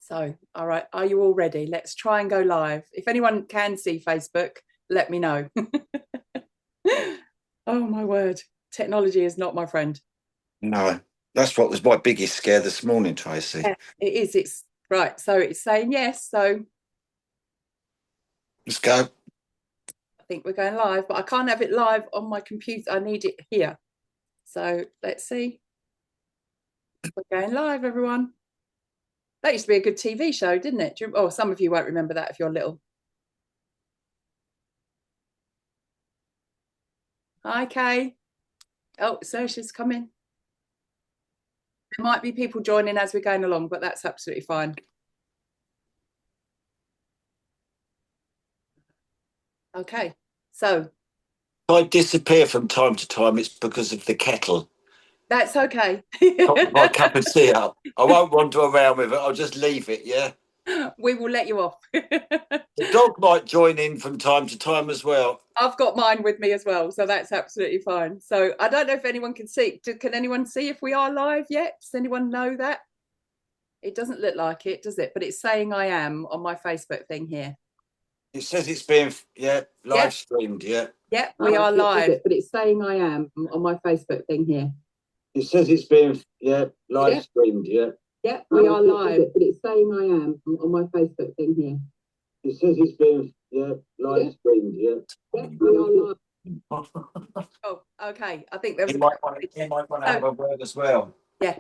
So, all right, are you all ready? Let's try and go live. If anyone can see Facebook, let me know. Oh my word, technology is not my friend. No, that's what was my biggest scare this morning, Tracy. Yeah, it is. It's right. So it's saying yes. So Let's go. I think we're going live, but I can't have it live on my computer. I need it here. So let's see. We're going live, everyone. That used to be a good TV show, didn't it? Oh, some of you won't remember that if you're little. Hi, Kay. Oh, so she's coming. There might be people joining as we're going along, but that's absolutely fine. Okay, so If I disappear from time to time, it's because of the kettle. that's okay. Pop my cup of tea up. I won't wander around with it. I'll just leave it, yeah? We will let you off. The dog might join in from time to time as well. I've got mine with me as well, so that's absolutely fine. So I don't know if anyone can see. Can anyone see if we are live yet? Does anyone know that? It doesn't look like it, does it? But it's saying I am on my Facebook thing here. It says it's being, live Yep, streamed, yeah. yep, we are live. But it's saying I am on my Facebook thing here. It says it's being, live Yep. streamed, yeah. Yep, we are live, but it's saying I am on my Facebook thing here. It says it's being, live streamed, yeah. Yep, we are live. Oh, okay. I think there was. He might want to have a word as well. Yeah.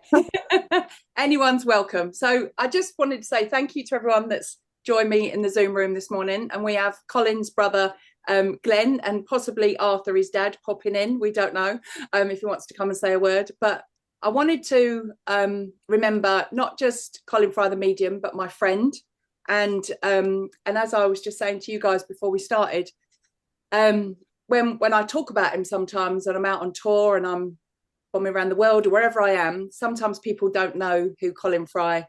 Anyone's welcome. So I just wanted to say thank you to everyone that's joined me in the Zoom room this morning. And we have Colin's brother, Glenn, and possibly Arthur, his dad, popping in. We don't know if he wants to come and say a word. But I wanted to remember not just Colin Fry, the medium, but my friend. And as I was just saying to you guys before we started, when I talk about him sometimes and I'm out on tour and I'm bombing around the world or wherever I am, sometimes people don't know who Colin Fry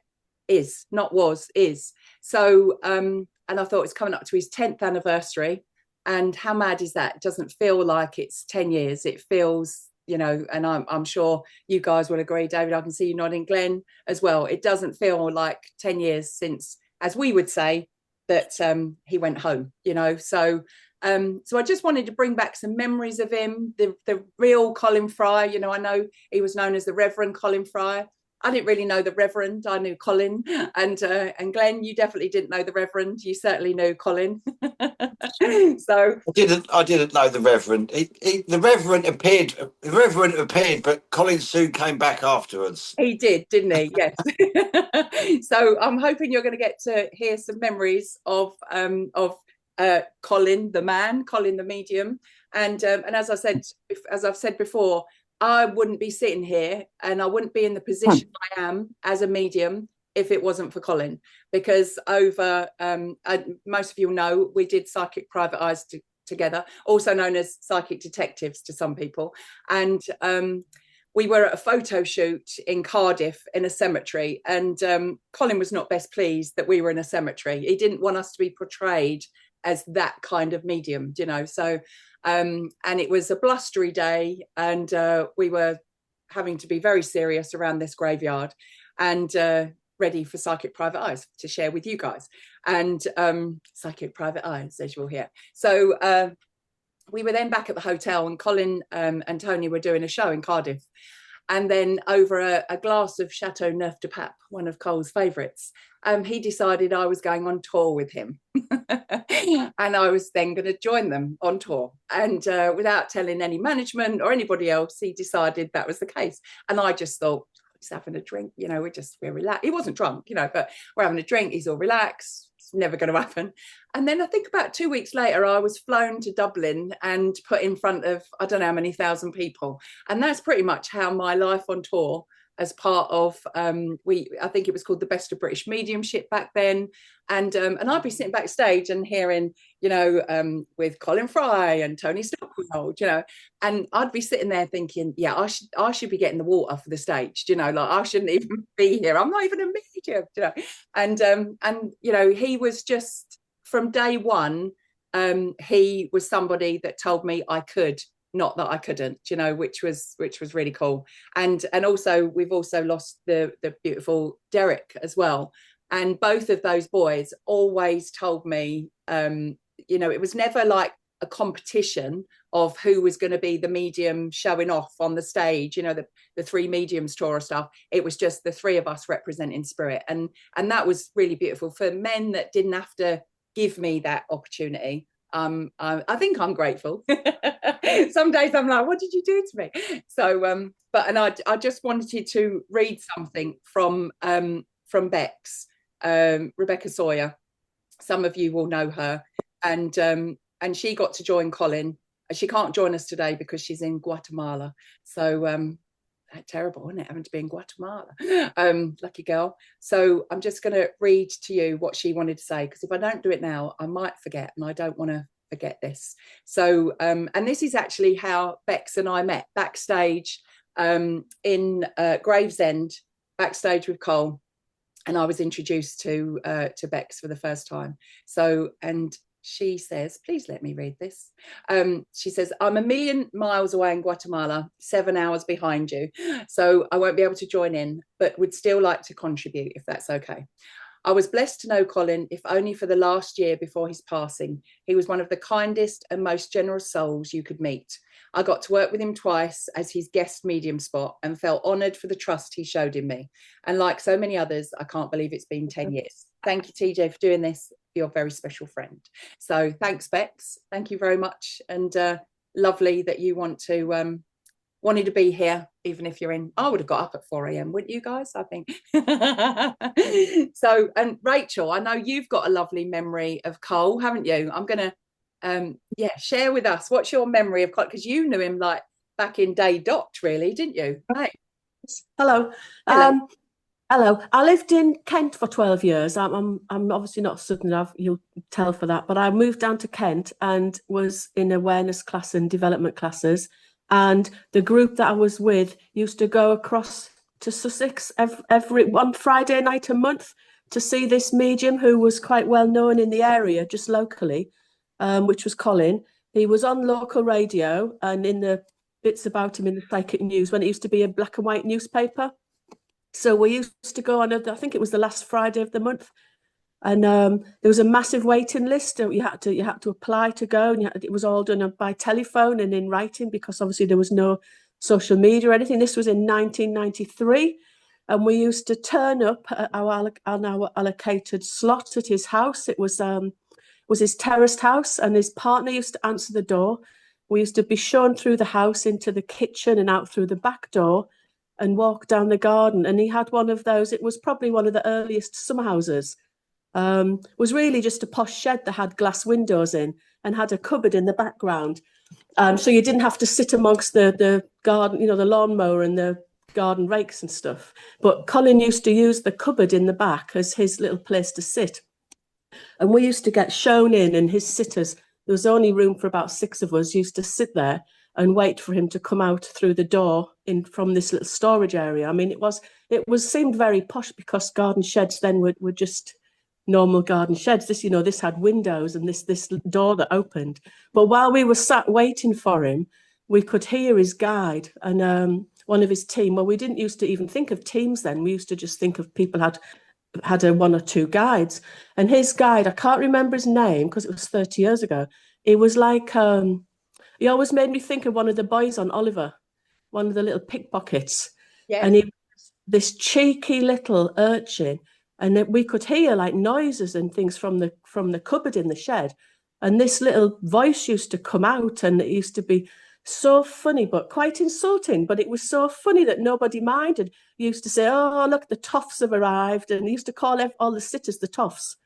is, not was, is. So, and I thought it's coming up to his 10th anniversary. And how mad is that? It doesn't feel like it's 10 years. It feels, and I'm sure you guys will agree, David, I can see you nodding, Glenn as well. It doesn't feel like 10 years since, as we would say, that he went home, so I just wanted to bring back some memories of him, the real Colin Fry. I know he was known as the Reverend Colin Fry. I didn't really know the Reverend. I knew Colin, and Glenn, you definitely didn't know the Reverend. You certainly knew Colin. So I didn't know the Reverend. The Reverend appeared. The Reverend appeared, but Colin soon came back afterwards. he did, didn't he? Yes. So I'm hoping you're going to get to hear some memories of Colin the man, Colin the medium, and as I've said before, I wouldn't be sitting here and I wouldn't be in the position I am as a medium if it wasn't for Colin. Because over most of you know, we did Psychic Private Eyes together, also known as Psychic Detectives to some people, and we were at a photo shoot in Cardiff in a cemetery, and Colin was not best pleased that we were in a cemetery. He didn't want us to be portrayed as that kind of medium, so and it was a blustery day, and we were having to be very serious around this graveyard and ready for Psychic Private Eyes to share with you guys, and Psychic Private Eyes, as you'll hear. So we were then back at the hotel, and Colin and Tony were doing a show in Cardiff. And then over a glass of Chateau Neuf de Pape, one of Cole's favourites, he decided I was going on tour with him. And I was then going to join them on tour. And without telling any management or anybody else, he decided that was the case. And I just thought, he's having a drink, we're relaxed. He wasn't drunk, but we're having a drink. He's all relaxed. It's never going to happen. And then I think about 2 weeks later, I was flown to Dublin and put in front of, I don't know how many thousand people. And that's pretty much how my life on tour, as part of I think it was called the Best of British Mediumship back then, and I'd be sitting backstage and hearing, with Colin Fry and Tony Stockwell, and I'd be sitting there thinking, yeah, I should be getting the water for the stage, like I shouldn't even be here. I'm not even a medium, and he was just from day one. He was somebody that told me I could, not that I couldn't, which was really cool. And also we've also lost the beautiful Derek as well. And both of those boys always told me, it was never like a competition of who was going to be the medium showing off on the stage, the three mediums tour or stuff. It was just the three of us representing spirit. And that was really beautiful for men that didn't have to give me that opportunity. I think I'm grateful. Some days I'm like, what did you do to me? So, I just wanted to read something from Bex, Rebecca Sawyer. Some of you will know her, and she got to join Colin. She can't join us today because she's in Guatemala. So terrible, isn't it, having to be in Guatemala? Lucky girl. So I'm just going to read to you what she wanted to say, because if I don't do it now, I might forget, and I don't want to forget this. So, and this is actually how Bex and I met backstage in Gravesend, backstage with Cole, and I was introduced to Bex for the first time. So, and she says, please let me read this. She says, I'm a million miles away in Guatemala, 7 hours behind you. So I won't be able to join in, but would still like to contribute if that's okay. I was blessed to know Colin, if only for the last year before his passing. He was one of the kindest and most generous souls you could meet. I got to work with him twice as his guest medium spot and felt honoured for the trust he showed in me. And like so many others, I can't believe it's been 10 years. Thank you, TJ, for doing this. You're a very special friend. So thanks, Bex. Thank you very much. And lovely that you wanted to be here, even if you're in. I would have got up at 4 a.m, wouldn't you guys? I think. So, and Rachel, I know you've got a lovely memory of Cole, haven't you? I'm going to share with us. What's your memory of Cole? Because you knew him like back in day dot, really, didn't you? Hey. Hello. Hello. Hello. I lived in Kent for 12 years. I'm obviously not Southern, you'll tell for that, but I moved down to Kent and was in awareness class and development classes. And the group that I was with used to go across to Sussex every one Friday night a month to see this medium who was quite well known in the area, just locally, which was Colin. He was on local radio and in the bits about him in the psychic news when it used to be a black and white newspaper. So we used to go on, I think it was the last Friday of the month, and there was a massive waiting list. You had to apply to go, and it was all done by telephone and in writing, because obviously there was no social media or anything. This was in 1993, and we used to turn up at our allocated slot at his house. It was his terraced house, and his partner used to answer the door. We used to be shown through the house into the kitchen and out through the back door and walk down the garden. And he had one of those, it was probably one of the earliest summer houses. Was really just a posh shed that had glass windows in and had a cupboard in the background. So you didn't have to sit amongst the garden, the lawnmower and the garden rakes and stuff. But Colin used to use the cupboard in the back as his little place to sit. And we used to get shown in, and his sitters, there was only room for about 6 of us, used to sit there and wait for him to come out through the door from this little storage area. I mean, it seemed very posh, because garden sheds then were just normal garden sheds. This had windows and this door that opened. But while we were sat waiting for him, we could hear his guide and one of his team. Well, we didn't used to even think of teams then. We used to just think of people had a 1 or 2 guides. And his guide, I can't remember his name because it was 30 years ago. It was like he always made me think of one of the boys on Oliver, one of the little pickpockets. Yes. And he was this cheeky little urchin, and we could hear like noises and things from the cupboard in the shed. And this little voice used to come out, and it used to be so funny, but quite insulting. But it was so funny that nobody minded. He used to say, "Oh, look, the toffs have arrived," and he used to call all the sitters the toffs.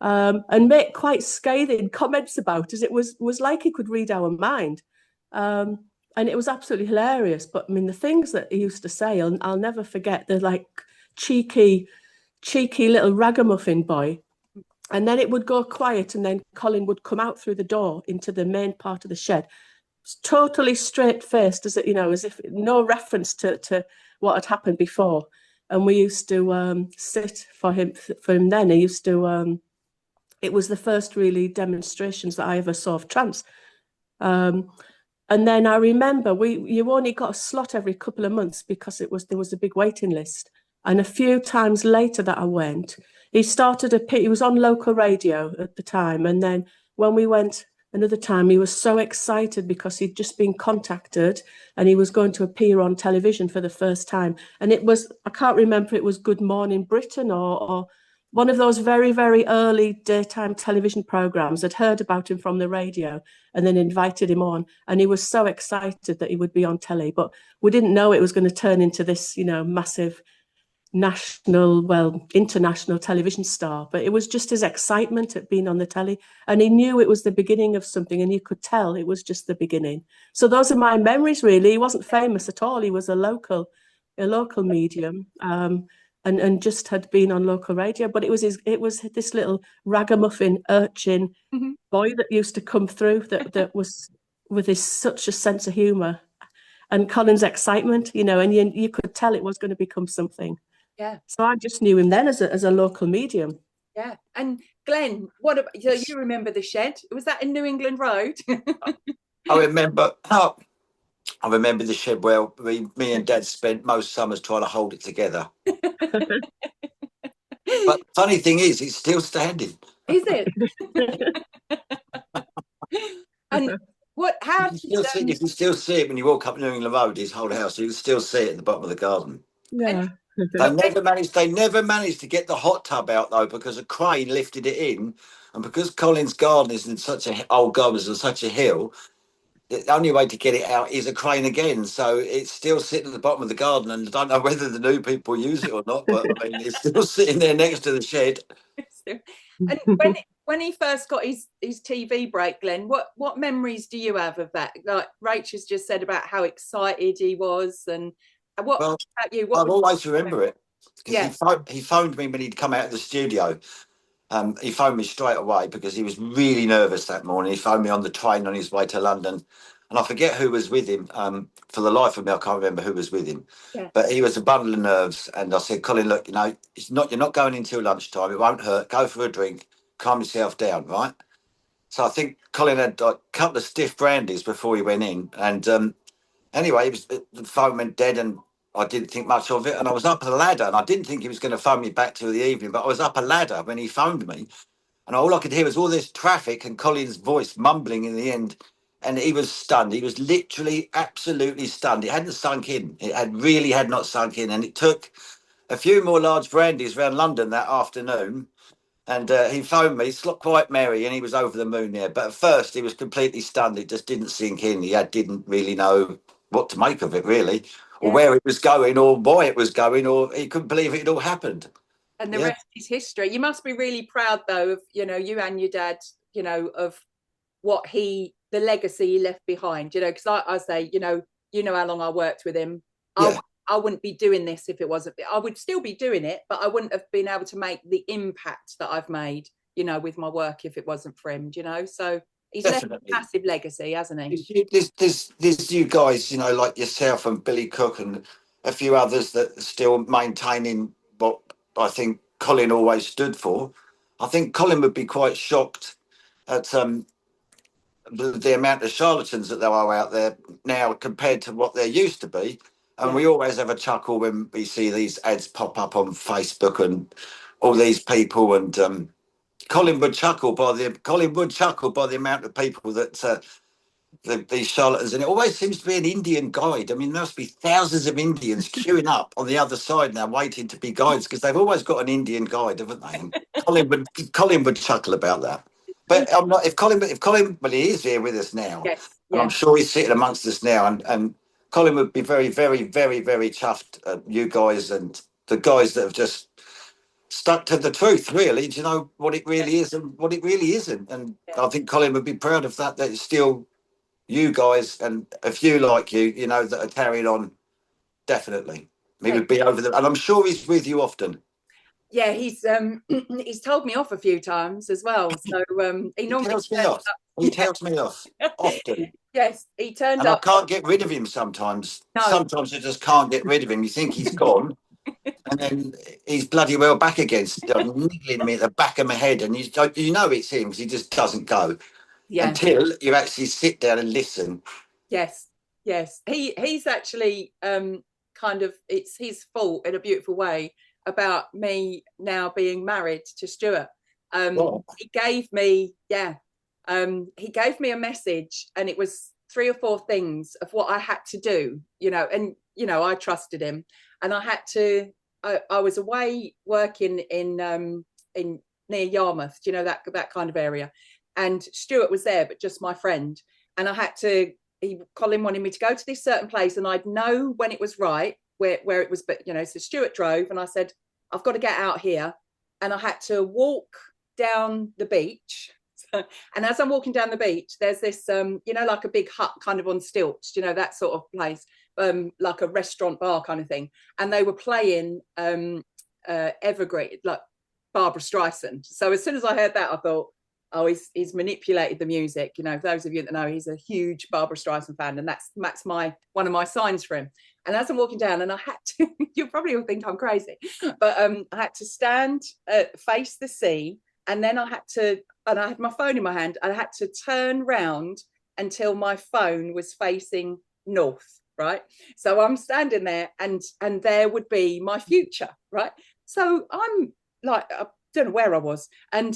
And make quite scathing comments about us. It was like he could read our mind. And it was absolutely hilarious. But I mean, the things that he used to say, I'll never forget. They're like cheeky little ragamuffin boy. And then it would go quiet, and then Colin would come out through the door into the main part of the shed. Totally straight-faced, as if no reference to what had happened before. And we used to sit for him then. He used to... It was the first really demonstrations that I ever saw of trance. And then I remember you only got a slot every couple of months because there was a big waiting list. And a few times later that I went, He started he was on local radio at the time, and then when we went another time, he was so excited because he'd just been contacted and he was going to appear on television for the first time. And it was, I can't remember, it was Good Morning Britain or one of those very, very early daytime television programs. I'd heard about him from the radio and then invited him on. And he was so excited that he would be on telly. But we didn't know it was going to turn into this, massive national, well, international television star. But it was just his excitement at being on the telly. And he knew it was the beginning of something, and you could tell it was just the beginning. So those are my memories, really. He wasn't famous at all. He was a local medium. And just had been on local radio, but it was this little ragamuffin urchin boy that used to come through that was with such a sense of humour, and Colin's excitement, and you could tell it was going to become something. Yeah. So I just knew him then as a local medium. Yeah. And Glenn, what about you? Remember the shed? Was that in New England Road? I remember. I remember the shed where me and Dad spent most summers trying to hold it together. But funny thing is, it's still standing. Is it? And how if you still see it when you walk up New England Road, his whole house, you can still see it at the bottom of the garden. Yeah. They never managed to get the hot tub out though, because a crane lifted it in, and because Colin's garden is in such a old gardens and such a hill, the only way to get it out is a crane again. So it's still sitting at the bottom of the garden, and I don't know whether the new people use it or not, but I mean, it's still sitting there next to the shed. And when he first got his TV break, Glenn, what memories do you have of that? Like Rachel's just said about how excited he was, and what about you? I always remember it because Yeah. he phoned me when he'd come out of the studio. He phoned me straight away because he was really nervous that morning. He phoned me on the train on his way to London, and I forget who was with him. For the life of me, I can't remember who was with him. Yeah. But he was a bundle of nerves, and I said, "Colin, look, you're not going until lunchtime. It won't hurt. Go for a drink, calm yourself down, right?" So I think Colin had a couple of stiff brandies before he went in, and anyway, the phone went dead, and I didn't think much of it. And I was up a ladder, and I didn't think he was going to phone me back till the evening, but I was up a ladder when he phoned me. And all I could hear was all this traffic and Colin's voice mumbling in the end. And he was stunned. He was literally absolutely stunned. It hadn't sunk in. It had not sunk in. And it took a few more large brandies around London that afternoon. And he phoned me, quite merry, and he was over the moon there. But at first, he was completely stunned. It just didn't sink in. He didn't really know what to make of it, really, or where it was going, or why it was going, or he couldn't believe it had all happened. And the rest is history. You must be really proud, though, of you and your dad, of what the legacy he left behind. Because I say, how long I worked with him. Yeah. I wouldn't be doing this if it wasn't. I would still be doing it, but I wouldn't have been able to make the impact that I've made, with my work if it wasn't for him. So he's left a massive legacy, hasn't he? There's you guys, like yourself and Billy Cook and a few others that are still maintaining what I think Colin always stood for. I think Colin would be quite shocked at the amount of charlatans that there are out there now compared to what there used to be. And we always have a chuckle when we see these ads pop up on Facebook and all these people. And Colin would chuckle by the amount of people that these charlatans. And it always seems to be an Indian guide. I mean, there must be thousands of Indians queuing up on the other side now, waiting to be guides, because they've always got an Indian guide, haven't they? And Colin would chuckle about that. But I'm not. If Colin, well, he is here with us now. Yes. And I'm sure he's sitting amongst us now, and Colin would be very, very, very, very chuffed at you guys and the guys that have just stuck to the truth, really. Do you know what it really is and what it really isn't? And I think Colin would be proud of that it's still you guys and a few like you, that are carrying on. Definitely. He would be over there. And I'm sure he's with you often. Yeah, he's told me off a few times as well. So he normally tells me off. He tells me off often. Yes, he turned and up. I can't get rid of him sometimes. No. Sometimes I just can't get rid of him. You think he's gone, and then he's bloody well back again, niggling me at the back of my head. And it's him because he just doesn't go until you actually sit down and listen. Yes. He's actually kind of, it's his fault in a beautiful way. about me now being married to Stuart. Oh. He gave me, he gave me a message, and it was 3 or 4 things of what I had to do, and I trusted him, and I had to. I was away working in near Yarmouth, that kind of area, and Stuart was there, but just my friend, and I had to. Colin wanted me to go to this certain place, and I'd know when it was right, where it was, but so Stuart drove, and I said, I've got to get out here, and I had to walk down the beach. And as I'm walking down the beach, there's this like a big hut kind of on stilts, that sort of place, like a restaurant bar kind of thing, and they were playing Evergreen, like Barbara Streisand. So as soon as I heard that, I thought, oh, he's manipulated the music. For those of you that know, he's a huge Barbara Streisand fan, and that's one of my signs for him. And as I'm walking down, and I had to, you probably will think I'm crazy, but I had to stand, face the sea, and then I had my phone in my hand. I had to turn round until my phone was facing north, right? So I'm standing there, and there would be my future, right? So I'm like, I don't know where I was, and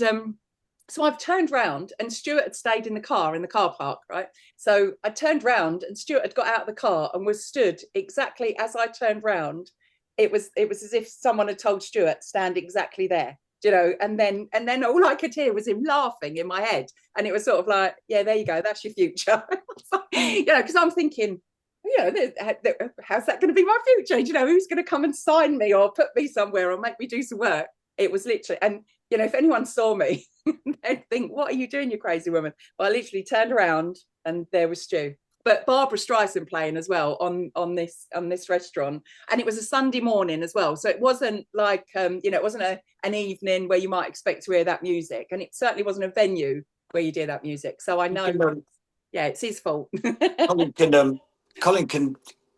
so I've turned round, and Stuart had stayed in the car park, right? So I turned round, and Stuart had got out of the car and was stood exactly as I turned round. It was as if someone had told Stuart, stand exactly there, and then all I could hear was him laughing in my head. And it was sort of like, yeah, there you go, that's your future. Because I'm thinking, how's that going to be my future? Who's going to come and sign me or put me somewhere or make me do some work? It was literally, and if anyone saw me, they'd think, what are you doing, you crazy woman? But I literally turned around, and there was Stu. But Barbara Streisand playing as well on this restaurant, and it was a Sunday morning as well, so it wasn't like it wasn't an evening where you might expect to hear that music, and it certainly wasn't a venue where you hear that music. So I know, it's his fault.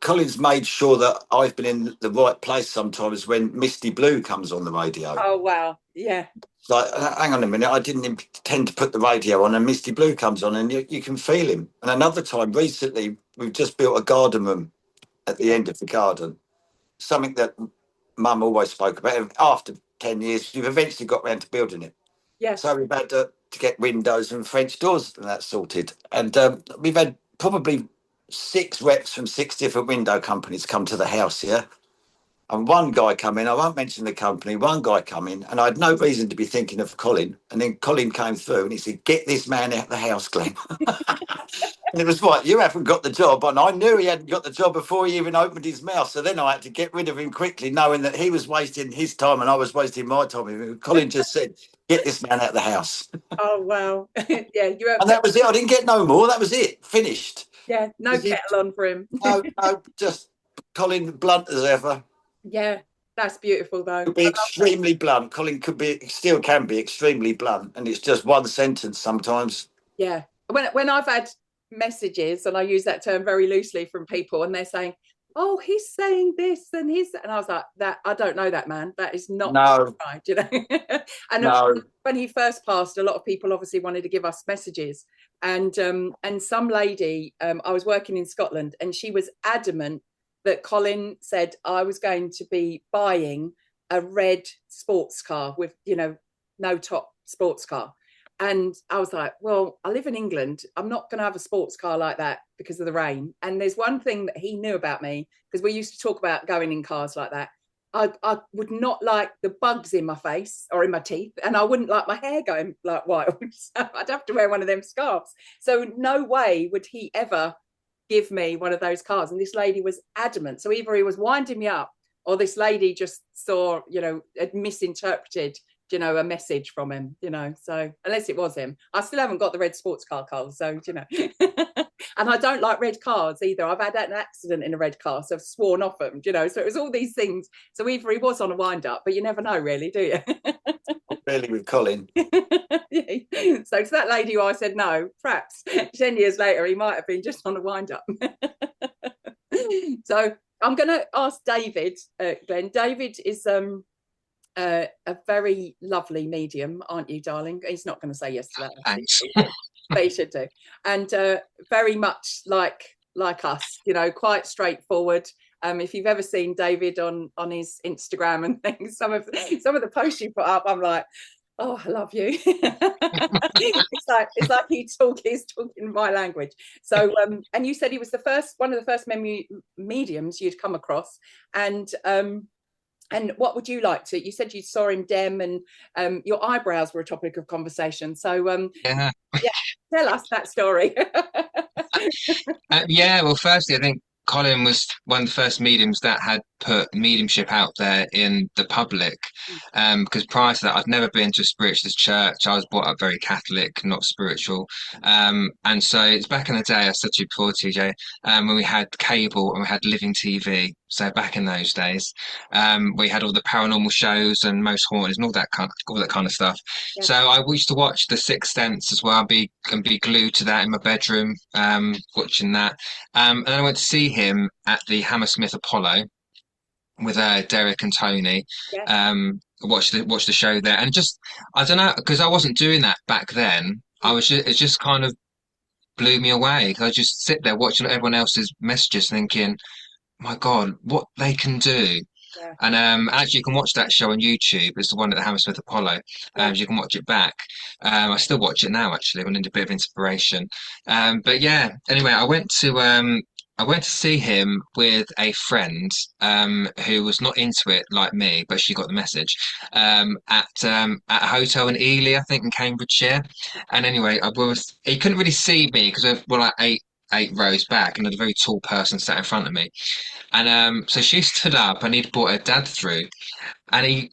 Colin's made sure that I've been in the right place sometimes when Misty Blue comes on the radio. Oh wow, yeah. Like, hang on a minute, I didn't intend to put the radio on, and Misty Blue comes on, and you can feel him. And another time recently, we've just built a garden room at the end of the garden, something that Mum always spoke about. After 10 years, we've eventually got around to building it. Yes. So we've had to get windows and French doors and that sorted. And we've had probably 6 reps from 6 different window companies come to the house here. And one guy come in, I won't mention the company, one guy come in, and I had no reason to be thinking of Colin. And then Colin came through and he said, get this man out of the house, Glenn. And it was like, you haven't got the job. And I knew he hadn't got the job before he even opened his mouth. So then I had to get rid of him quickly, knowing that he was wasting his time and I was wasting my time. Colin just said, get this man out of the house. Oh, wow. Yeah, you have. And that was it. I didn't get no more. That was it. Finished. Yeah, no kettle on for him. No, just Colin blunt as ever. Yeah, that's beautiful though. Could be extremely blunt. Colin still can be extremely blunt, and it's just one sentence sometimes. Yeah. When I've had messages, and I use that term very loosely, from people, and they're saying, oh, he's saying this and I was like, that I don't know that man. That is not right, And when he first passed, a lot of people obviously wanted to give us messages. And some lady, I was working in Scotland, and she was adamant that Colin said I was going to be buying a red sports car with, no top sports car. And I was like, well, I live in England. I'm not going to have a sports car like that because of the rain. And there's one thing that he knew about me, because we used to talk about going in cars like that. I would not like the bugs in my face or in my teeth, and I wouldn't like my hair going like wild. So I'd have to wear one of them scarves. So no way would he ever give me one of those cars. And this lady was adamant. So either he was winding me up, or this lady just saw, had misinterpreted, a message from him, so unless it was him. I still haven't got the red sports car, Carl, so and I don't like red cars either. I've had an accident in a red car, so I've sworn off them, so it was all these things. So either he was on a wind up, but you never know really, do you? Really, with Colin. Yeah. So to that lady who I said no, perhaps 10 years later he might have been just on a wind up. So I'm going to ask David, Glenn. David is a very lovely medium, aren't you, darling? He's not going to say yes to that. Thanks. But he should do. And very much like us, quite straightforward. If you've ever seen David on his Instagram and things, some of the posts you put up, I'm like, oh, I love you. it's like he's talking my language. So and you said he was one of the first mediums you'd come across, and what would you like to? You said you saw him dem, and your eyebrows were a topic of conversation. So Yeah. yeah, tell us that story. Yeah, well, firstly, I think Colin was one of the first mediums that had put mediumship out there in the public. Because prior to that, I'd never been to a spiritualist church. I was brought up very Catholic, not spiritual. And so it's back in the day, I said to you before, TJ, when we had cable and we had living TV. So back in those days, we had all the paranormal shows and Most Haunted and all that kind of stuff. Yeah. So I used to watch The Sixth Sense as well, be glued to that in my bedroom, watching that. And then I went to see him at the Hammersmith Apollo with Derek and Tony. Yeah. Watched the show there, and just, I don't know, because I wasn't doing that back then. It just kind of blew me away, because I just sit there watching everyone else's messages, thinking, my God, what they can do. Yeah. And actually, you can watch that show on YouTube. It's the one at the Hammersmith Apollo. Yeah. You can watch it back. I still watch it now, actually, when I need a bit of inspiration. But yeah, anyway, I went to see him with a friend who was not into it like me, but she got the message, at a hotel in Ely, I think, in Cambridgeshire. And anyway, he couldn't really see me because we're like eight rows back, and there's a very tall person sat in front of me. And so she stood up, and he'd brought her dad through, and he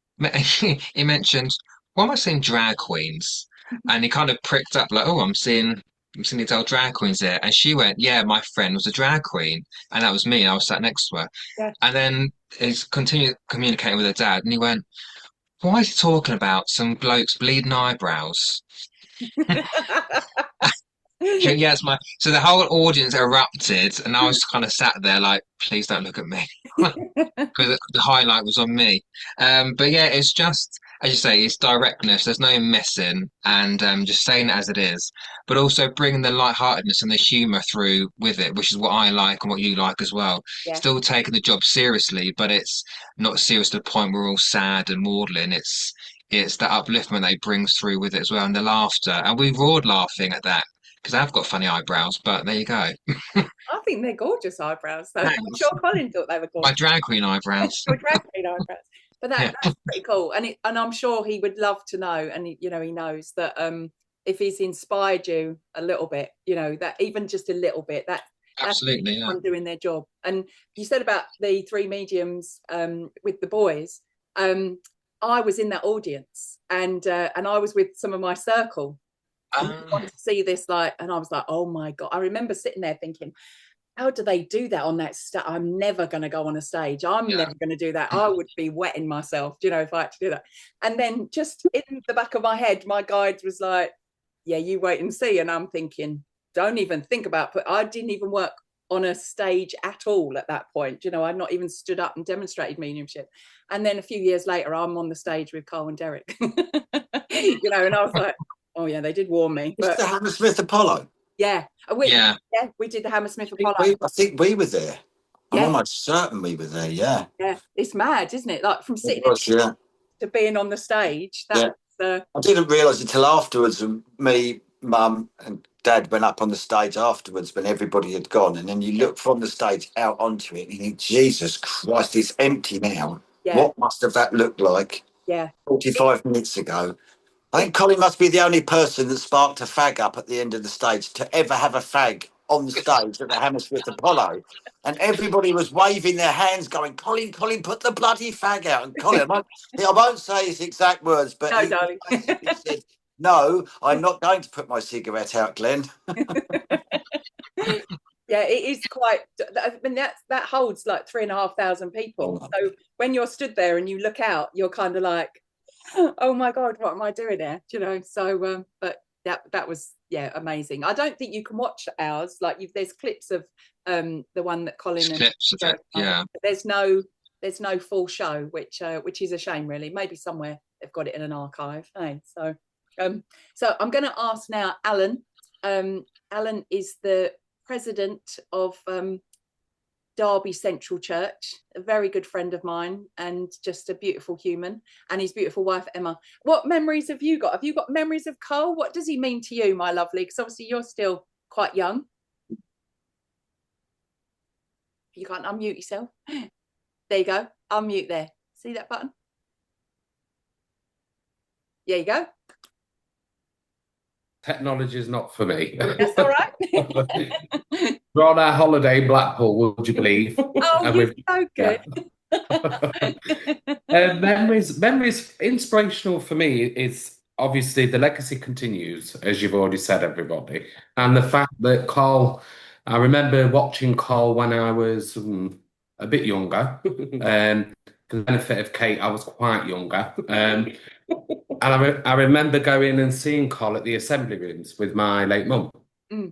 mentioned, "Why am I seeing drag queens?" And he kind of pricked up like, "Oh, I'm seeing these old drag queens there." And she went, "Yeah, my friend was a drag queen," and that was me. I was sat next to her. Yeah. And then he's continued communicating with her dad, and he went, "Why is he talking about some bloke's bleeding eyebrows?" Yeah, it's my. So the whole audience erupted, and I was kind of sat there like, "Please don't look at me," because the highlight was on me. But yeah, it's just, as you say, it's directness. There's no messing, and just saying it as it is, but also bringing the lightheartedness and the humour through with it, which is what I like and what you like as well. Yeah. Still taking the job seriously, but it's not serious to the point where we're all sad and maudlin. It's the upliftment that he brings through with it as well, and the laughter, and we roared laughing at that. Because I've got funny eyebrows, but there you go. I think they're gorgeous eyebrows. So Thanks. I'm sure Colin thought they were gorgeous. My drag queen eyebrows. Your drag queen eyebrows. But Yeah. that's pretty cool. And I'm sure he would love to know, and he knows that if he's inspired you a little bit, that even just a little bit, that's Absolutely, yeah. on doing their job. And you said about the three mediums with the boys. I was in that audience, and I was with some of my circle. And we wanted to see this, and I was like, oh my God. I remember sitting there thinking, how do they do that on that stage? I'm never going to go on a stage. I'm never going to do that. I would be wetting myself, if I had to do that. And then just in the back of my head, my guide was like, yeah, you wait and see. And I'm thinking, don't even think about, but I didn't even work on a stage at all at that point. I'd not even stood up and demonstrated mediumship. And then a few years later, I'm on the stage with Carl and Derek, and I was like, oh yeah, they did warn me. It's the Hammersmith Apollo. Yeah, we did the Hammersmith Apollo. I think we were there. Yeah. I'm almost certain we were there. Yeah. Yeah, it's mad, isn't it? Like from sitting to being on the stage. I didn't realise until afterwards. Me, Mum, and Dad went up on the stage afterwards when everybody had gone, and then you look from the stage out onto it, and you think, Jesus Christ, it's empty now. Yeah. What must have that looked like? Yeah. 45 minutes ago. I think Colin must be the only person that sparked a fag up at the end of the stage to ever have a fag on the stage at the Hammersmith Apollo. And everybody was waving their hands going, Colin, put the bloody fag out. And Colin, I won't say his exact words, but no, darling. He said, no, I'm not going to put my cigarette out, Glenn. Yeah, it is quite, I mean, that holds like 3,500 people. So when you're stood there and you look out, you're kind of like, oh my God, what am I doing here? So but that was amazing. I don't think you can watch ours. There's clips of the one that Colin and clips of it, yeah. There's no full show, which is a shame, really. Maybe somewhere they've got it in an archive. Hey, so I'm going to ask now, Alan. Alan is the president of Derby Central Church, a very good friend of mine, and just a beautiful human, and his beautiful wife Emma. What memories have you got? Have you got memories of Cole? What does he mean to you, my lovely? Because obviously you're still quite young. You can't unmute yourself. There you go. Unmute there. See that button? There you go. Technology is not for me. That's all right. We're on our holiday in Blackpool, would you believe? Oh, you're so good. Memories inspirational for me is obviously the legacy continues, as you've already said, everybody. And the fact that Carl, I remember watching Carl when I was a bit younger. For the benefit of Kate, I was quite younger. And I remember going and seeing Carl at the assembly rooms with my late mum. Mm.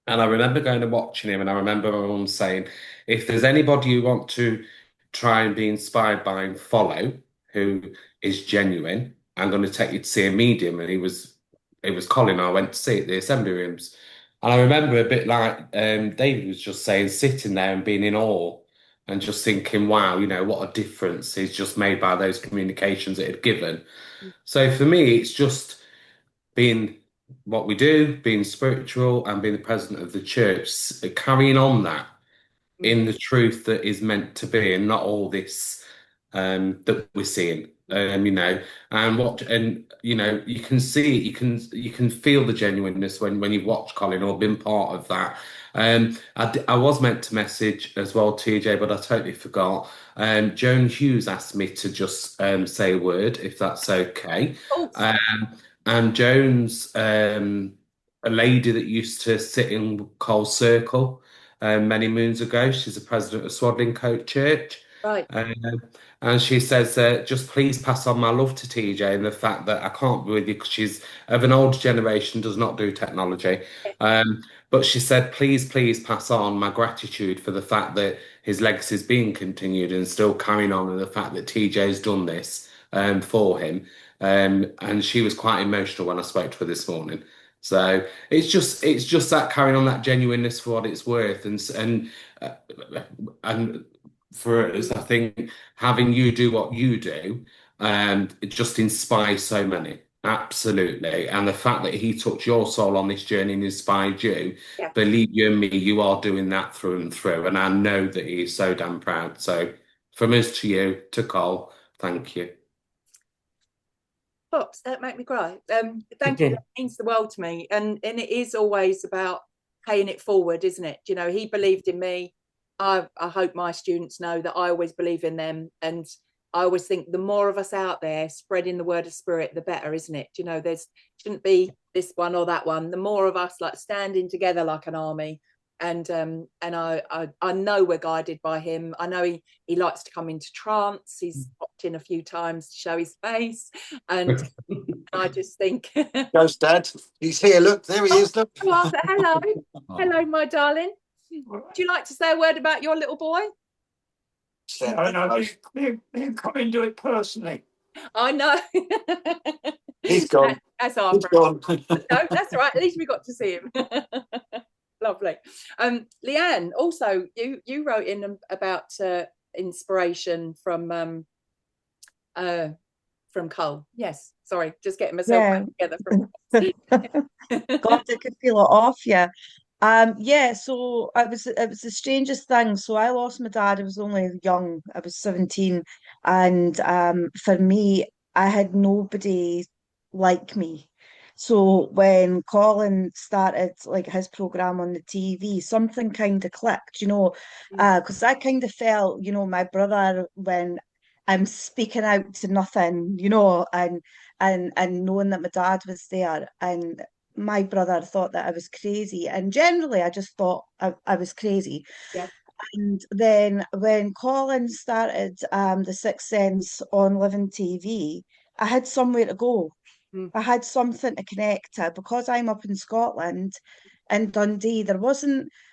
And I remember going and watching him, and I remember my mum saying, if there's anybody you want to try and be inspired by and follow, who is genuine, I'm going to take you to see a medium. And it was Colin I went to see at the assembly rooms. And I remember a bit like David was just saying, sitting there and being in awe and just thinking, wow, you know, what a difference is just made by those communications it had given. So for me, it's just being what we do, being spiritual and being the president of the church, carrying on that in the truth that is meant to be, and not all this that we're seeing. You know, and you know, you can see it, you can feel the genuineness when you watch Colin or been part of that. I was meant to message as well, TJ, but I totally forgot. Joan Hughes asked me to just say a word, if that's okay. And Joan's a lady that used to sit in Cole's Circle many moons ago. She's the president of Swadlincote Church. Right. And she says, just please pass on my love to TJ and the fact that I can't be with you because she's of an older generation, does not do technology. But she said, please pass on my gratitude for the fact that his legacy is being continued and still carrying on, and the fact that TJ's done this for him. And she was quite emotional when I spoke to her this morning. So it's just that carrying on that genuineness for what it's worth, and for us, I think having you do what you do, it just inspires so many. Absolutely. And the fact that he took your soul on this journey and inspired you, believe you and me, you are doing that through and through. And I know that he is so damn proud. So from us to you, to Cole, thank you. Pops, that make me cry. Thank you. That means the world to me. And it is always about paying it forward, isn't it? You know, he believed in me. I hope my students know that I always believe in them. And I always think the more of us out there spreading the word of spirit, the better, isn't it? You know, shouldn't be this one or that one. The more of us like standing together like an army. And I know we're guided by him. I know he likes to come into trance. He's popped in a few times to show his face, and I just think, Ghost Dad, he's here. Look, there he is. Look. Hello, my darling. Would you like to say a word about your little boy? No, me and Colin do it personally. I know. He's gone. That's our He's gone. No, that's all right. At least we got to see him. Lovely. Leanne, also you wrote in about inspiration from Cole. Yes, sorry, just getting myself back together from God, I could feel it off you. So it was the strangest thing. So I lost my dad. I was only young. I was 17, and for me, I had nobody like me. So when Colin started like his program on the TV, something kind of clicked, you know, because I kind of felt, you know, my brother when I'm speaking out to nothing, you know, and knowing that my dad was there, and my brother thought that I was crazy, and generally I just thought I was crazy. Yeah. And then when Colin started The Sixth Sense on Living TV, I had somewhere to go. I had something to connect to, because I'm up in Scotland, in Dundee.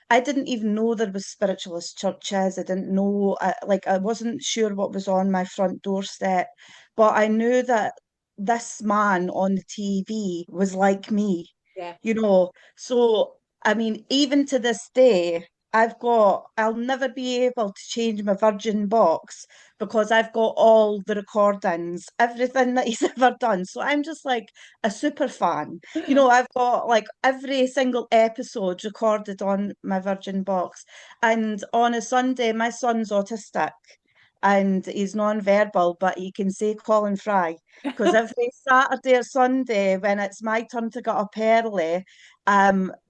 I didn't even know there was spiritualist churches. I didn't know, I wasn't sure what was on my front doorstep, but I knew that this man on the TV was like me, Yeah. you know. So, I mean, even to this day, I'll never be able to change my Virgin box because I've got all the recordings, everything that he's ever done. So I'm just like a super fan. You know, I've got like every single episode recorded on my Virgin box. And on a Sunday, my son's autistic and he's non-verbal, but he can say Colin Fry. Because every Saturday or Sunday, when it's my turn to get up early,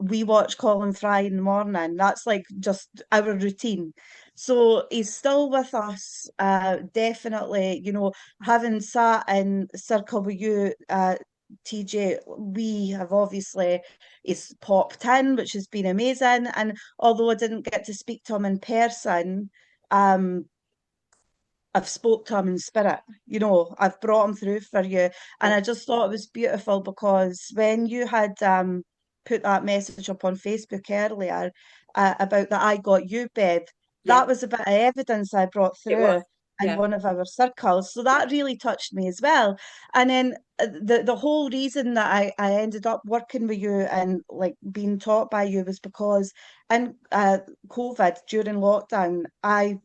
we watch Colin Fry in the morning. That's like just our routine. So he's still with us, definitely, you know, having sat in circle with you, TJ, we have obviously he's popped in, which has been amazing. And although I didn't get to speak to him in person, um, I've spoke to him in spirit, you know, I've brought him through for you. And I just thought it was beautiful because when you had put that message up on Facebook earlier about that I got you, Bev, Yeah, that was a bit of evidence I brought it was. through in Yeah. one of our circles. So that really touched me as well. And then the whole reason that I ended up working with you and like being taught by you was because in COVID during lockdown, I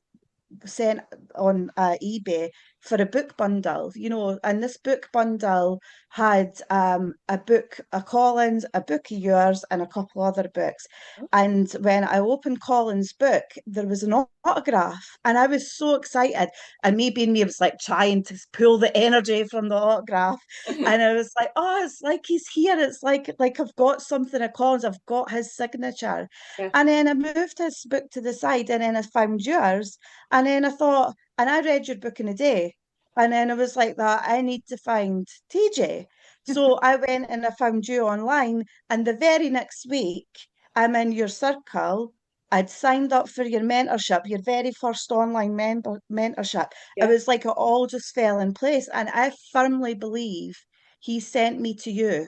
sent on eBay for a book bundle, you know, and this book bundle had a book, a Collins, a book of yours, and a couple other books. And when I opened Colin's book, there was an autograph, and I was so excited. And me being me, I was like trying to pull the energy from the autograph, and I was like, "Oh, it's like he's here. It's like I've got something of Colin's. I've got his signature." Yeah. And then I moved his book to the side, and then I found yours. And then I thought, and I read your book in a day. And then I was like that, I need to find TJ. So I went and I found you online. And the very next week, I'm in your circle. I'd signed up for your mentorship, your very first online mentorship. It Yeah. was like it all just fell in place. And I firmly believe he sent me to you.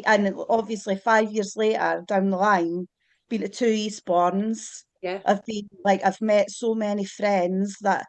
And obviously 5 years later down the line, been to two Eastbournes. Yeah. I've met so many friends that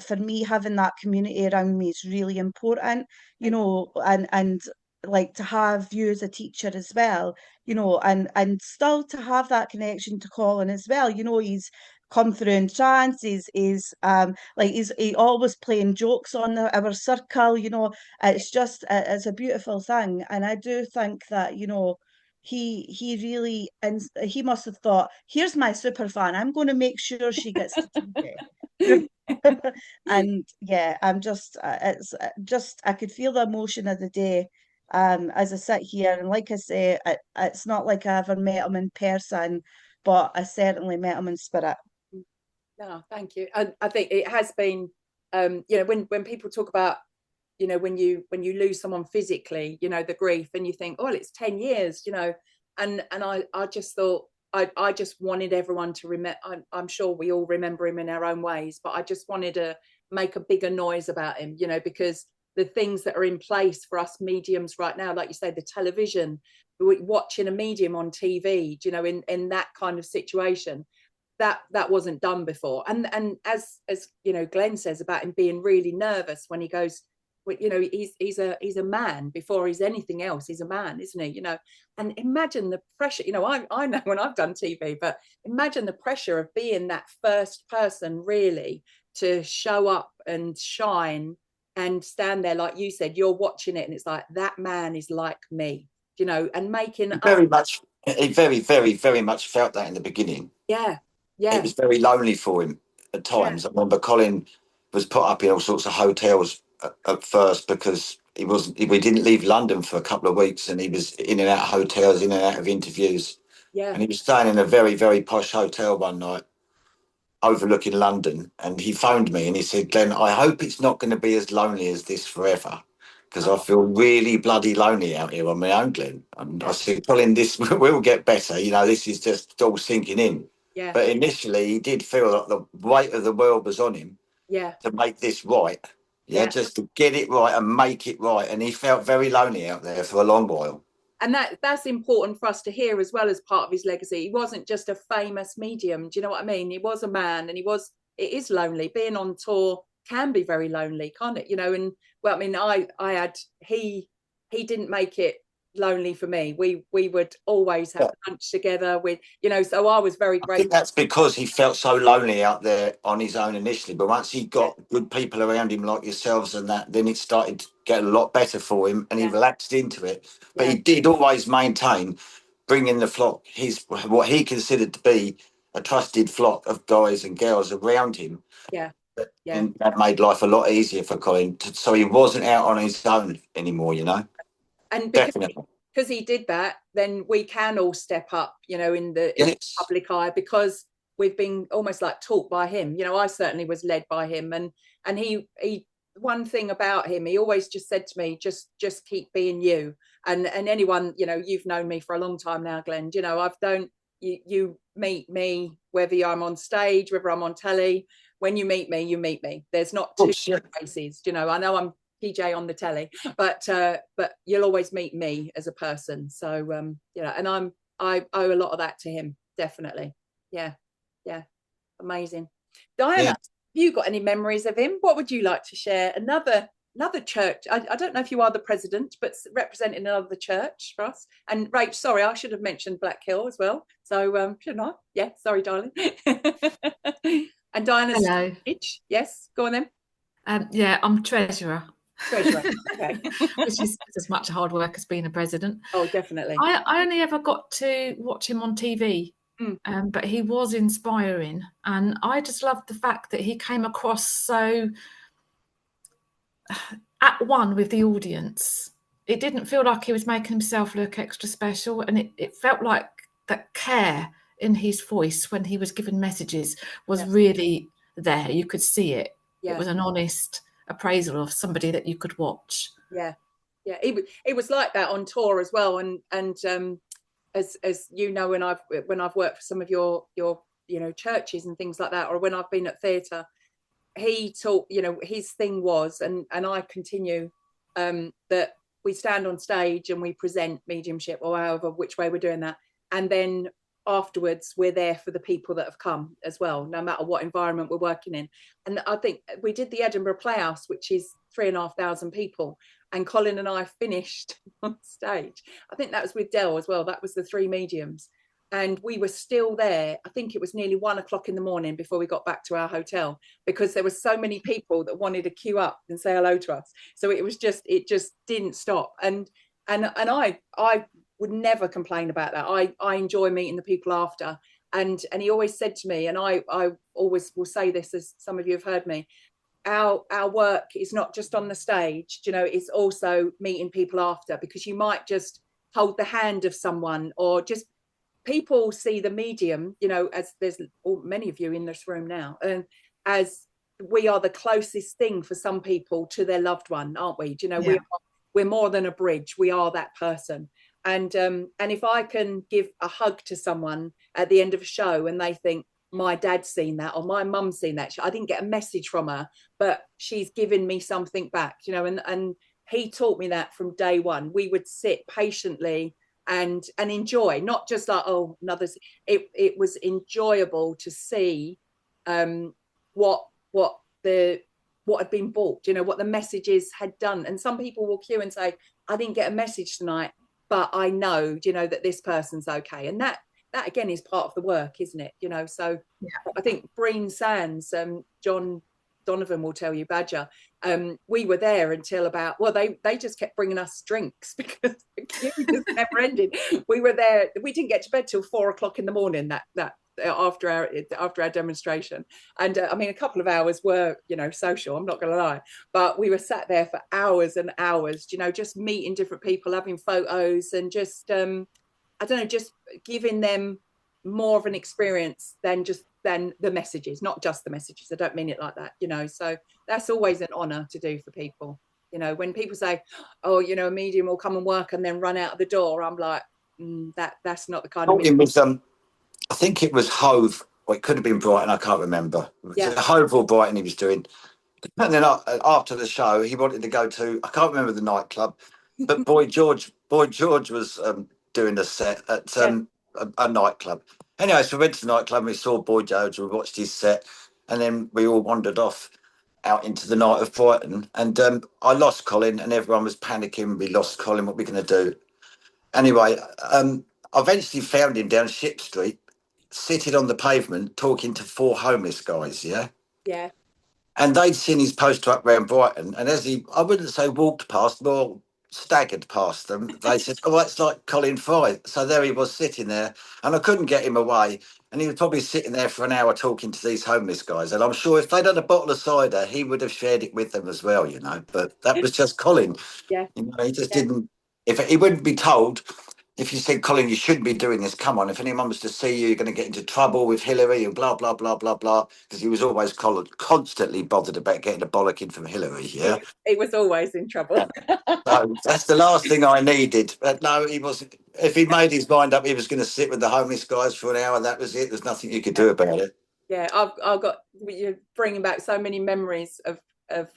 for me having that community around me is really important, you know, and like to have you as a teacher as well, you know, and still to have that connection to Colin as well. You know, he's come through in trance, he always playing jokes on our circle, you know. It's just it's a beautiful thing. And I do think that, you know, he really, and he must have thought, here's my super fan, I'm going to make sure she gets to TJ. And yeah, it's just I could feel the emotion of the day as I sit here. And like I say, it's not like I ever met him in person, but I certainly met him in spirit. No, thank you. I think it has been, you know, when people talk about, you know, when you lose someone physically, you know, the grief, and you think, oh, it's 10 years, you know, and I just thought, I just wanted everyone to remember. I'm sure we all remember him in our own ways, but I just wanted to make a bigger noise about him, you know, because the things that are in place for us mediums right now, like you say, the television, watching a medium on TV, you know, in that kind of situation, that wasn't done before. And as you know, Glenn says about him being really nervous when he goes, you know, he's a man before he's anything else. He's a man, isn't he? You know, and imagine the pressure. You know, I know when I've done TV, but imagine the pressure of being that first person really to show up and shine and stand there, like you said, you're watching it, and it's like, that man is like me, you know, and making Very much, he very much felt that in the beginning. yeah, It yeah, was very lonely for him at times. I remember Colin was put up in all sorts of hotels at first because we didn't leave London for a couple of weeks, and he was in and out of hotels, in and out of interviews. yeah, And he was staying in a very, very posh hotel one night overlooking London. And he phoned me and he said, Glenn, I hope it's not going to be as lonely as this forever, because I feel really bloody lonely out here on my own, Glenn. And I said, Colin, this will get better. You know, this is just all sinking in. yeah, But initially, he did feel like the weight of the world was on him yeah, to make this right. Yeah, yeah. just to get it right and make it right. And he felt very lonely out there for a long while. And that's important for us to hear as well, as part of his legacy. He wasn't just a famous medium. Do you know what I mean? He was a man, and it is lonely. Being on tour can be very lonely, can't it? You know, and well, I mean, he didn't make it, lonely for me. We would always have lunch together with, so I was very I grateful. think that's because he felt so lonely out there on his own initially. But once he got good people around him like yourselves and that, then it started to get a lot better for him and he relaxed into it. But he did always maintain bringing the flock, what he considered to be a trusted flock of guys and girls around him. Yeah. And that made life a lot easier for Colin. So he wasn't out on his own anymore, And Definitely. because he did that, then we can all step up, in the public eye, because we've been almost like taught by him. I certainly was led by him, and he one thing about him, he always just said to me, just keep being you. And anyone, you've known me for a long time now, Glenn, you meet me, whether I'm on stage, whether I'm on telly. When you meet me. There's not two faces. I know I'm PJ on the telly, but you'll always meet me as a person. So and I owe a lot of that to him, definitely. Yeah, amazing. Diana, have you got any memories of him? What would you like to share? Another church. I don't know if you are the president, but representing another church for us. And Rach, sorry, I should have mentioned Black Hill as well. So shouldn't I? Yeah, sorry, darling. And Diana's hello. Yes, go on then. Yeah, I'm treasurer. Treasurer, okay. Which is as much hard work as being a president. Oh, definitely. I only ever got to watch him on TV, but he was inspiring. And I just loved the fact that he came across so at one with the audience. It didn't feel like he was making himself look extra special. And it felt like that care in his voice when he was giving messages was really there. You could see it. Yeah. It was an honest appraisal of somebody that you could watch. Yeah. It was like that on tour as well. And as you know, when I've worked for some of your churches and things like that, or when I've been at theatre, he taught, his thing was, and I continue, that we stand on stage and we present mediumship, or however which way we're doing that, and then afterwards we're there for the people that have come as well, no matter what environment we're working in. And I think we did the Edinburgh Playhouse, which is 3,500 people, and Colin and I finished on stage. I think that was with Dell as well. That was the three mediums, and we were still there. I think it was nearly 1 o'clock in the morning before we got back to our hotel, because there were so many people that wanted to queue up and say hello to us. So it just didn't stop. And I would never complain about that. I enjoy meeting the people after. And he always said to me, and I always will say this, as some of you have heard me, our work is not just on the stage, it's also meeting people after, because you might just hold the hand of someone, or just people see the medium, as there's many of you in this room now, and as we are the closest thing for some people to their loved one, aren't we? We're more than a bridge. We are that person. And if I can give a hug to someone at the end of a show and they think, my dad's seen that, or my mum's seen that, I didn't get a message from her, but she's given me something back, and he taught me that from day one. We would sit patiently and enjoy, not just like, oh, another. It was enjoyable to see what had been bought, what the messages had done. And some people will queue and say, I didn't get a message tonight, but I know, that this person's okay. And that again is part of the work, isn't it? So I think Breen Sands, John Donovan will tell you, Badger, we were there until about, they just kept bringing us drinks because the queue just never ended. We were there, we didn't get to bed till 4 o'clock in the morning that after our demonstration. And a couple of hours were, social, I'm not going to lie, but we were sat there for hours and hours, just meeting different people, having photos, and just just giving them more of an experience than the messages, not just the messages. I don't mean it like that, so that's always an honor to do for people. When people say, oh, a medium will come and work and then run out of the door, I'm like, that's not the kind of medium. I think it was Hove, or it could have been Brighton, I can't remember. Yeah. Hove or Brighton he was doing. And then after the show, he wanted to go to, I can't remember the nightclub, but Boy George was doing a set at a nightclub. Anyway, so we went to the nightclub, we saw Boy George, we watched his set, and then we all wandered off out into the night of Brighton. And I lost Colin, and everyone was panicking. We lost Colin, what are we going to do? Anyway, I eventually found him down Ship Street, sitting on the pavement, talking to 4 homeless guys, yeah? Yeah. And they'd seen his poster up round Brighton, and as he, I wouldn't say walked past, more staggered past them, they said, oh, that's like Colin Fry. So there he was sitting there, and I couldn't get him away. And he was probably sitting there for an hour talking to these homeless guys. And I'm sure if they'd had a bottle of cider, he would have shared it with them as well, you know. But that was just Colin. Yeah. You know, he just didn't, if he wouldn't be told, if you said, Colin, you shouldn't be doing this, come on, if anyone was to see you, you're going to get into trouble with Hillary and blah, blah, blah, blah, blah. Because he was always constantly bothered about getting a bollocking from Hillary, yeah? He was always in trouble. So that's the last thing I needed. But no, he wasn't. If he made his mind up, he was going to sit with the homeless guys for an hour, that was it. There's nothing you could do about it. Yeah, I've got, you're bringing back so many memories of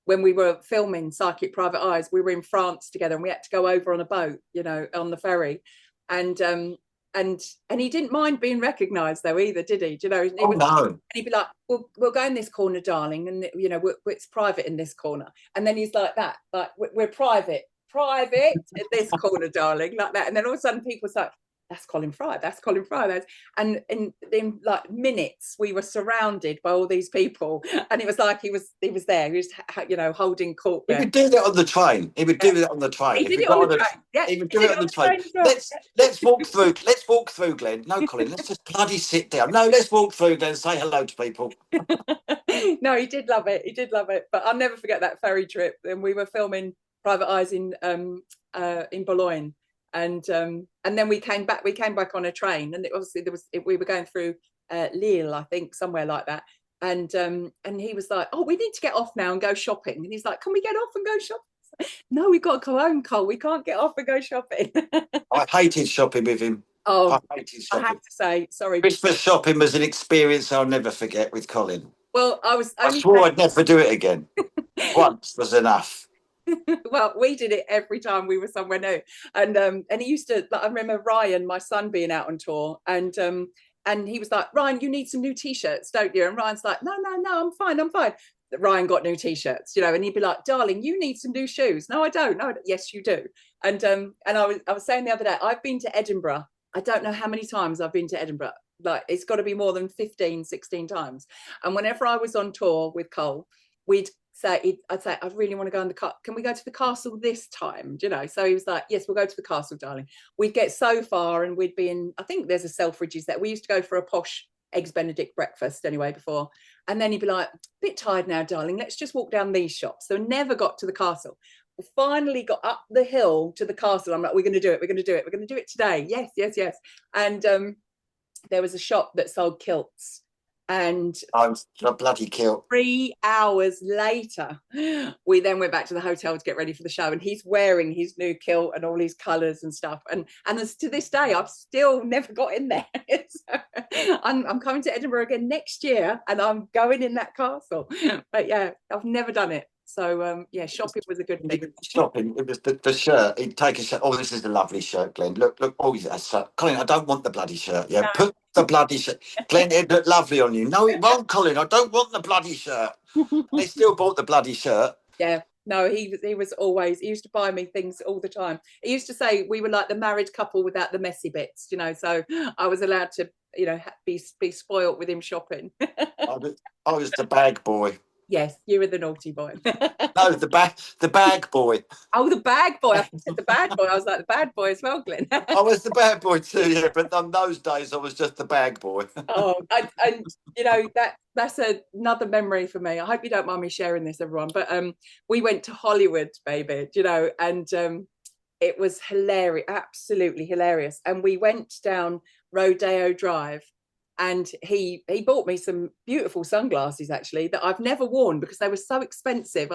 when we were filming Psychic Private Eyes. We were in France together, and we had to go over on a boat, you know, on the ferry, and he didn't mind being recognised though either, did he? Do you know? No. And he'd be like, "We'll go in this corner, darling, and you know, it's private in this corner." And then he's like that, like, "We're private in this corner, darling," like that. And then all of a sudden, people start, that's Colin Fry, that's Colin Fry. And in like minutes, we were surrounded by all these people, and it was like he was there. He was, you know, holding court there. He would do that on the train. He would do that on the train. He did it on the train. Yeah, he would do it on the train. Let's walk through. Let's walk through, Glenn. No, Colin. Let's just bloody sit down. No, let's walk through, Glenn. Say hello to people. No, he did love it. He did love it. But I'll never forget that ferry trip. And we were filming Private Eyes in Boulogne. And then we came back on a train, and we were going through Lille, I think, somewhere like that. And he was like, "Oh, we need to get off now and go shopping." And he's like, "Can we get off and go shopping?" "No, we've got to go home, Cole. We can't get off and go shopping." I hated shopping with him. Oh, I hated shopping. I have to say, sorry. Christmas shopping was an experience I'll never forget with Colin. Well, I swore I'd never do it again. Once was enough. Well, we did it every time we were somewhere new, and he used to, like, I remember Ryan, my son, being out on tour, and he was like, "Ryan, you need some new t-shirts, don't you?" And Ryan's like, no, I'm fine. Ryan got new t-shirts, you know, and he'd be like, "Darling, you need some new shoes." "No, I don't." "No, yes, you do." And I was saying the other day, I've been to Edinburgh. I don't know how many times I've been to Edinburgh. Like, it's got to be more than 15, 16 times. And whenever I was on tour with Cole, I'd say, "I really want to go on the car. Can we go to the castle this time?" You know, so he was like, "Yes, we'll go to the castle, darling." We'd get so far, and we'd be in, I think there's a Selfridges there. We used to go for a posh Eggs Benedict breakfast anyway before. And then he'd be like, "Bit tired now, darling. Let's just walk down these shops." So never got to the castle. We finally got up the hill to the castle. I'm like, "We're going to do it. We're going to do it. We're going to do it today. Yes, yes, yes." And there was a shop that sold kilts. And I'm a bloody kilt. 3 hours later, we then went back to the hotel to get ready for the show, and he's wearing his new kilt and all his colours and stuff. And to this day, I've still never got in there. So I'm coming to Edinburgh again next year, and I'm going in that castle. But yeah, I've never done it. So yeah, shopping was a good thing. Shopping, it was the shirt. He'd take a shirt. "Oh, this is a lovely shirt, Glenn. Look. Oh, that's Colin, I don't want the bloody shirt. Yeah, no. Put the bloody shirt. Glenn, it looked lovely on you." "No, it won't, Colin. I don't want the bloody shirt." They still bought the bloody shirt. Yeah. No, he used to buy me things all the time. He used to say we were like the married couple without the messy bits, you know, so I was allowed to, you know, be spoilt with him shopping. I was the bag boy. Yes, you were the naughty boy. No, the bag boy. Oh, the bag boy. I said the bad boy. I was like the bad boy as well, Glenn. I was the bad boy too, yeah, but on those days I was just the bag boy. Oh, and you know, that's another memory for me. I hope you don't mind me sharing this, everyone. But we went to Hollywood, baby, you know, and it was hilarious, absolutely hilarious. And we went down Rodeo Drive. And he bought me some beautiful sunglasses, actually, that I've never worn because they were so expensive.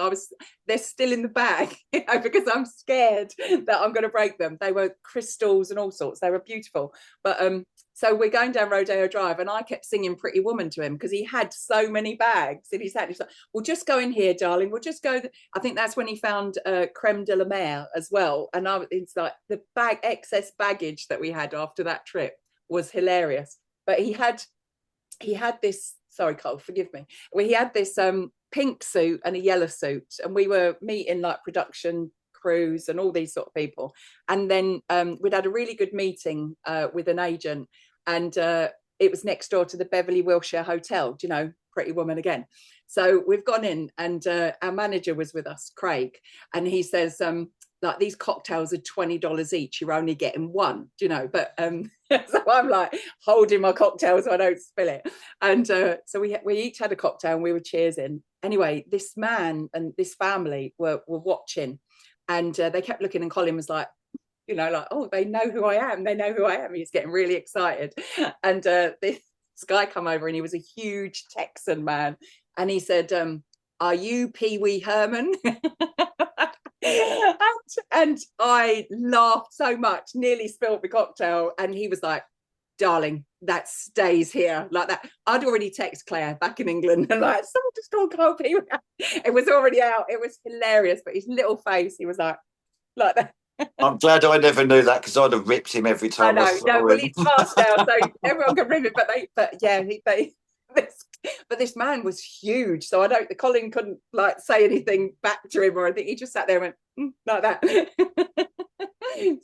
They're still in the bag, you know, because I'm scared that I'm going to break them. They were crystals and all sorts. They were beautiful. But so we're going down Rodeo Drive, and I kept singing Pretty Woman to him because he had so many bags in his hand. He's like, "We'll just go in here, darling. We'll just go." I think that's when he found creme de la mer as well. And it's like the excess baggage that we had after that trip was hilarious. But he had this, sorry, Cole, forgive me. He had this pink suit and a yellow suit, and we were meeting like production Cruise and all these sort of people. And then we'd had a really good meeting with an agent, and it was next door to the Beverly Wilshire Hotel, do you know, Pretty Woman again. So we've gone in, and our manager was with us, Craig, and he says, like, these cocktails are $20 each, you're only getting one, do you know? But so I'm like holding my cocktail so I don't spill it. And so we each had a cocktail and we were cheersing. Anyway, this man and this family were watching, and they kept looking, and Colin was like, you know, like, oh, they know who I am. They know who I am. He's getting really excited. And this guy come over, and he was a huge Texan man. And he said, are you Pee Wee Herman? And I laughed so much, nearly spilled the cocktail. And he was like, darling, that stays here, like that. I'd already texted Claire back in England, and like, someone just called Carl Pee Wee. It was already out. It was hilarious. But his little face, he was like that. I'm glad I never knew that, because I'd have ripped him every time. I know. No, well, it's passed now, so everyone can rip it. But this man was huge, so I don't. Colin couldn't like say anything back to him or anything. He just sat there and went like that.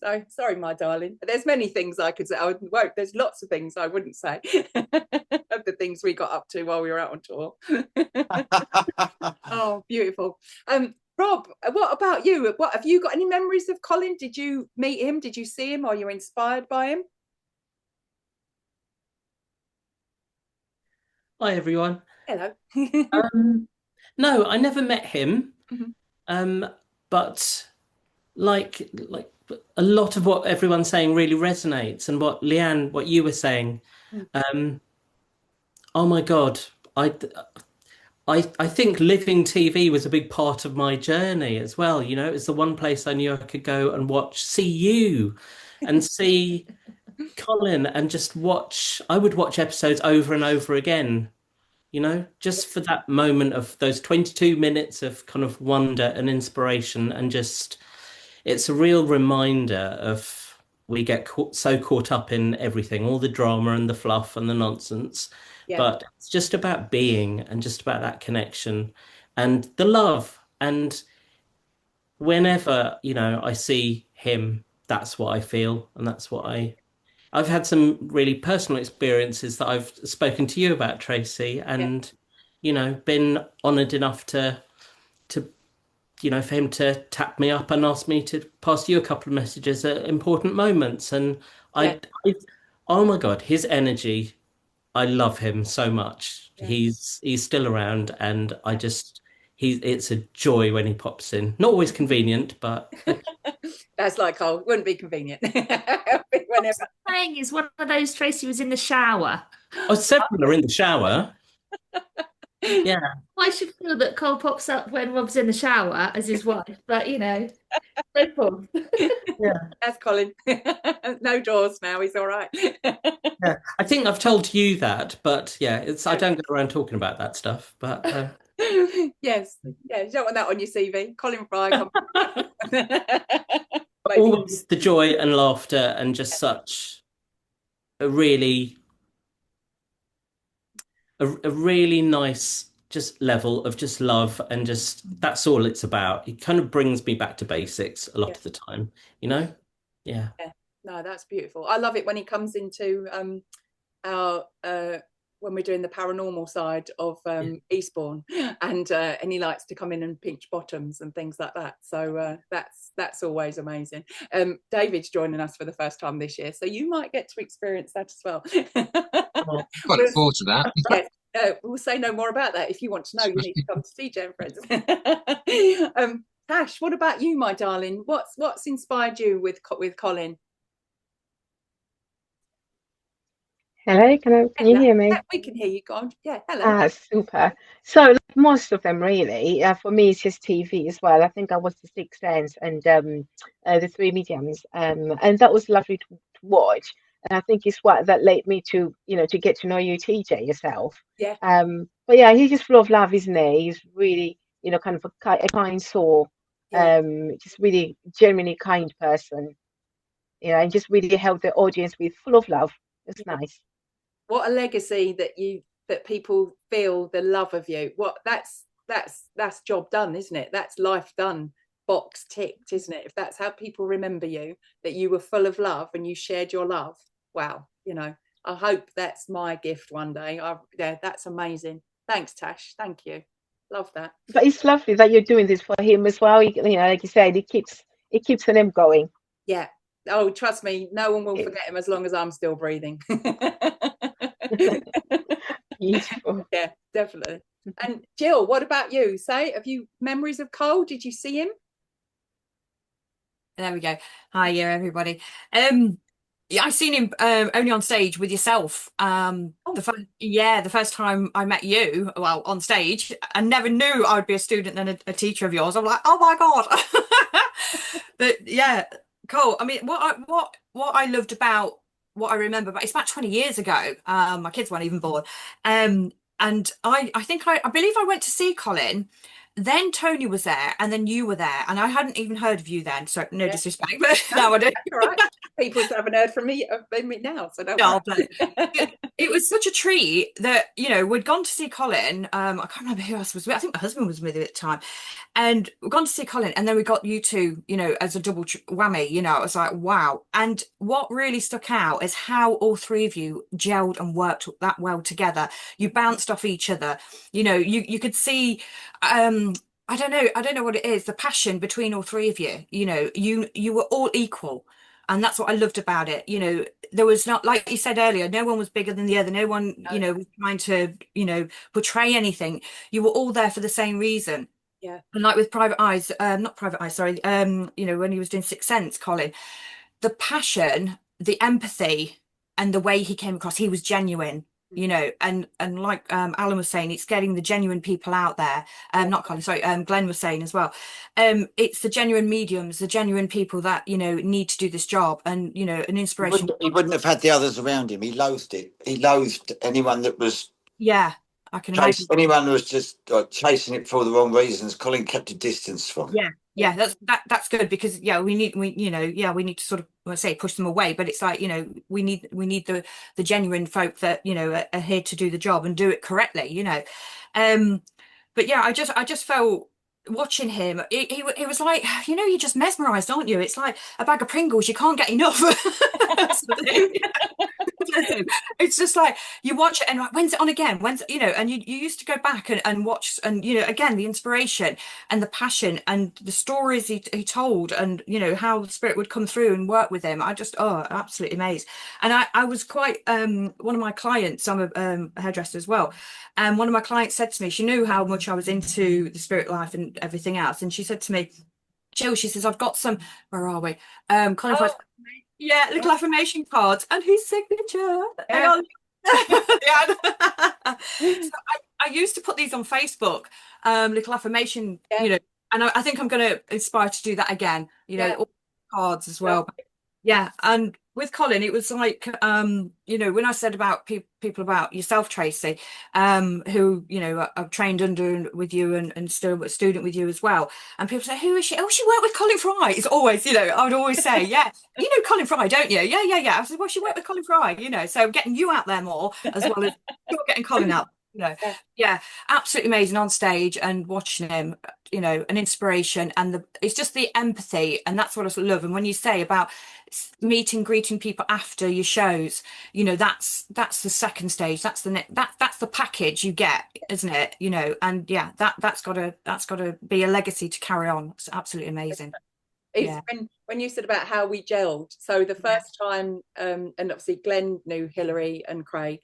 So sorry, my darling. There's many things I could say. Won't. There's lots of things I wouldn't say of the things we got up to while we were out on tour. Oh, beautiful. Rob, what about you? What have you got any memories of Colin? Did you meet him? Did you see him? Are you inspired by him? Hi everyone. Hello. No, I never met him. Mm-hmm. But like a lot of what everyone's saying really resonates, and what Leanne, what you were saying. Oh my God, I think living TV was a big part of my journey as well. You know, it was the one place I knew I could go and see you and see Colin, and just watch. I would watch episodes over and over again, you know, just for that moment of those 22 minutes of kind of wonder and inspiration. And just, it's a real reminder of, we get so caught up in everything, all the drama and the fluff and the nonsense. Yeah. But it's just about being, and just about that connection and the love. And whenever, you know, I see him, that's what I feel. And that's what I've had some really personal experiences that I've spoken to you about, Tracy, and, you know, been honoured enough to, you know, for him to tap me up and ask me to pass you a couple of messages at important moments. And oh my God, his energy, I love him so much. Yeah. He's still around, and I just, it's a joy when he pops in. Not always convenient, but that's like Cole, wouldn't be convenient. Whenever. Saying is one of those, Tracy was in the shower. Oh, several are in the shower. Yeah. I should feel that Cole pops up when Rob's in the shower as his wife, but you know, no problem. Yeah. That's Colin. No doors now, he's all right. Yeah. I think I've told you that, but yeah, I don't go around talking about that stuff. But yes, yeah, you don't want that on your CV. Colin Fry. Always the joy and laughter, and just such a really nice just level of just love, and just, that's all it's about. It kind of brings me back to basics a lot of the time, you know. Yeah. No, that's beautiful. I love it when he comes into our when we're doing the paranormal side of Eastbourne, and he likes to come in and pinch bottoms and things like that. So that's always amazing. David's joining us for the first time this year, so you might get to experience that as well. I look forward to that. Yes, we'll say no more about that. If you want to know, you need to come to CJ and Friends. Tash, what about you, my darling? What's inspired you with Colin? Hello, can you hear me? Yeah, we can hear you, God. Yeah, hello. Super. So like most of them really, for me it's just TV as well. I think I was The Sixth Sense and The Three Mediums, and that was lovely to watch. And I think it's what that led me to, you know, to get to know you, TJ, yourself. Yeah. But yeah, he's just full of love, isn't he? He's really, you know, kind of a kind soul. Yeah. Just really genuinely kind person. You know, and just really helped the audience with full of love. It's nice. What a legacy that people feel the love of you. That's job done, isn't it? That's life done box ticked, isn't it? If that's how people remember you, that you were full of love and you shared your love. Wow, you know, I hope that's my gift one day. Yeah, that's amazing. Thanks, Tash. Thank you. Love that. But it's lovely that you're doing this for him as well. You know, like you said, it keeps him going. Yeah. Oh, trust me, no one will forget him as long as I'm still breathing. Beautiful. Yeah, definitely. And Jill, what about you? Have you memories of Cole? Did you see him? There we go. Hi, yeah, everybody. Yeah, I've seen him only on stage with yourself. The first time I met you, well, on stage, I never knew I would be a student and a teacher of yours. I'm like, oh my God. But yeah, Cole. I mean, what I loved about what I remember, but it's about 20 years ago. My kids weren't even born. And I believe I went to see Colin. Then Tony was there, and then you were there, and I hadn't even heard of you then. So no disrespect, but now I do. All right. People haven't heard from me now, so don't worry. It was such a treat that, you know, we'd gone to see Colin. I can't remember who else was with. I think my husband was with me at the time, and we'd gone to see Colin, and then we got you two, you know, as a double whammy. You know, I was like, wow. And what really stuck out is how all three of you gelled and worked that well together. You bounced off each other. You know, you could see. I don't know what it is, the passion between all three of you. You know, you were all equal. And that's what I loved about it. You know, there was not, like you said earlier, no one was bigger than the other. No one, you know, was trying to, you know, portray anything. You were all there for the same reason. Yeah. And like with Private Eyes, not Private Eyes, sorry. You know, when he was doing Sixth Sense, Colin, the passion, the empathy, and the way he came across, he was genuine. You know, and like Alan was saying, it's getting the genuine people out there. Not Colin, sorry, Glenn was saying as well. It's the genuine mediums, the genuine people that, you know, need to do this job, and, you know, an inspiration. He wouldn't have had the others around him. He loathed it. He loathed anyone that was. Yeah, I can imagine. Anyone who was just chasing it for the wrong reasons. Colin kept a distance from. Yeah, that's good, because we need to sort of, well, say, push them away, but it's like, you know, we need the genuine folk that, you know, are here to do the job and do it correctly, you know. But yeah, I just felt watching him, it was like, you know, you're just mesmerized, aren't you? It's like a bag of Pringles, you can't get enough. It's just like you watch it and like, when's it on again? When's, you know, and you used to go back and watch, and, you know, again, the inspiration and the passion and the stories he told, and, you know, how the spirit would come through and work with him. I just, absolutely amazed. And I was quite, one of my clients, I'm a hairdresser as well, and one of my clients said to me, she knew how much I was into the spirit life and everything else, and she said to me, Jill, she says, I've got some, where are we? Colin Fry, little affirmation cards, and his signature. So I used to put these on Facebook, little affirmation, you know, and I think I'm going to inspire to do that again, you know, all cards as well. Yeah, and with Colin, it was like, you know, when I said about people about yourself, Tracy, who, you know, I've trained under with you and still a student with you as well. And people say, who is she? Oh, she worked with Colin Fry. It's always, you know, I would always say, yeah, you know Colin Fry, don't you? Yeah. I said, well, she worked with Colin Fry, you know, so getting you out there more as well as getting Colin out. You know, yeah, absolutely amazing on stage, and watching him, you know, an inspiration, and it's just the empathy, and that's what I love. And when you say about greeting people after your shows, you know, that's the second stage, that's the package you get, isn't it? You know, and yeah, that's got to be a legacy to carry on. It's absolutely amazing. It's when you said about how we gelled. So the first time, and obviously Glenn knew Hilary and Craig.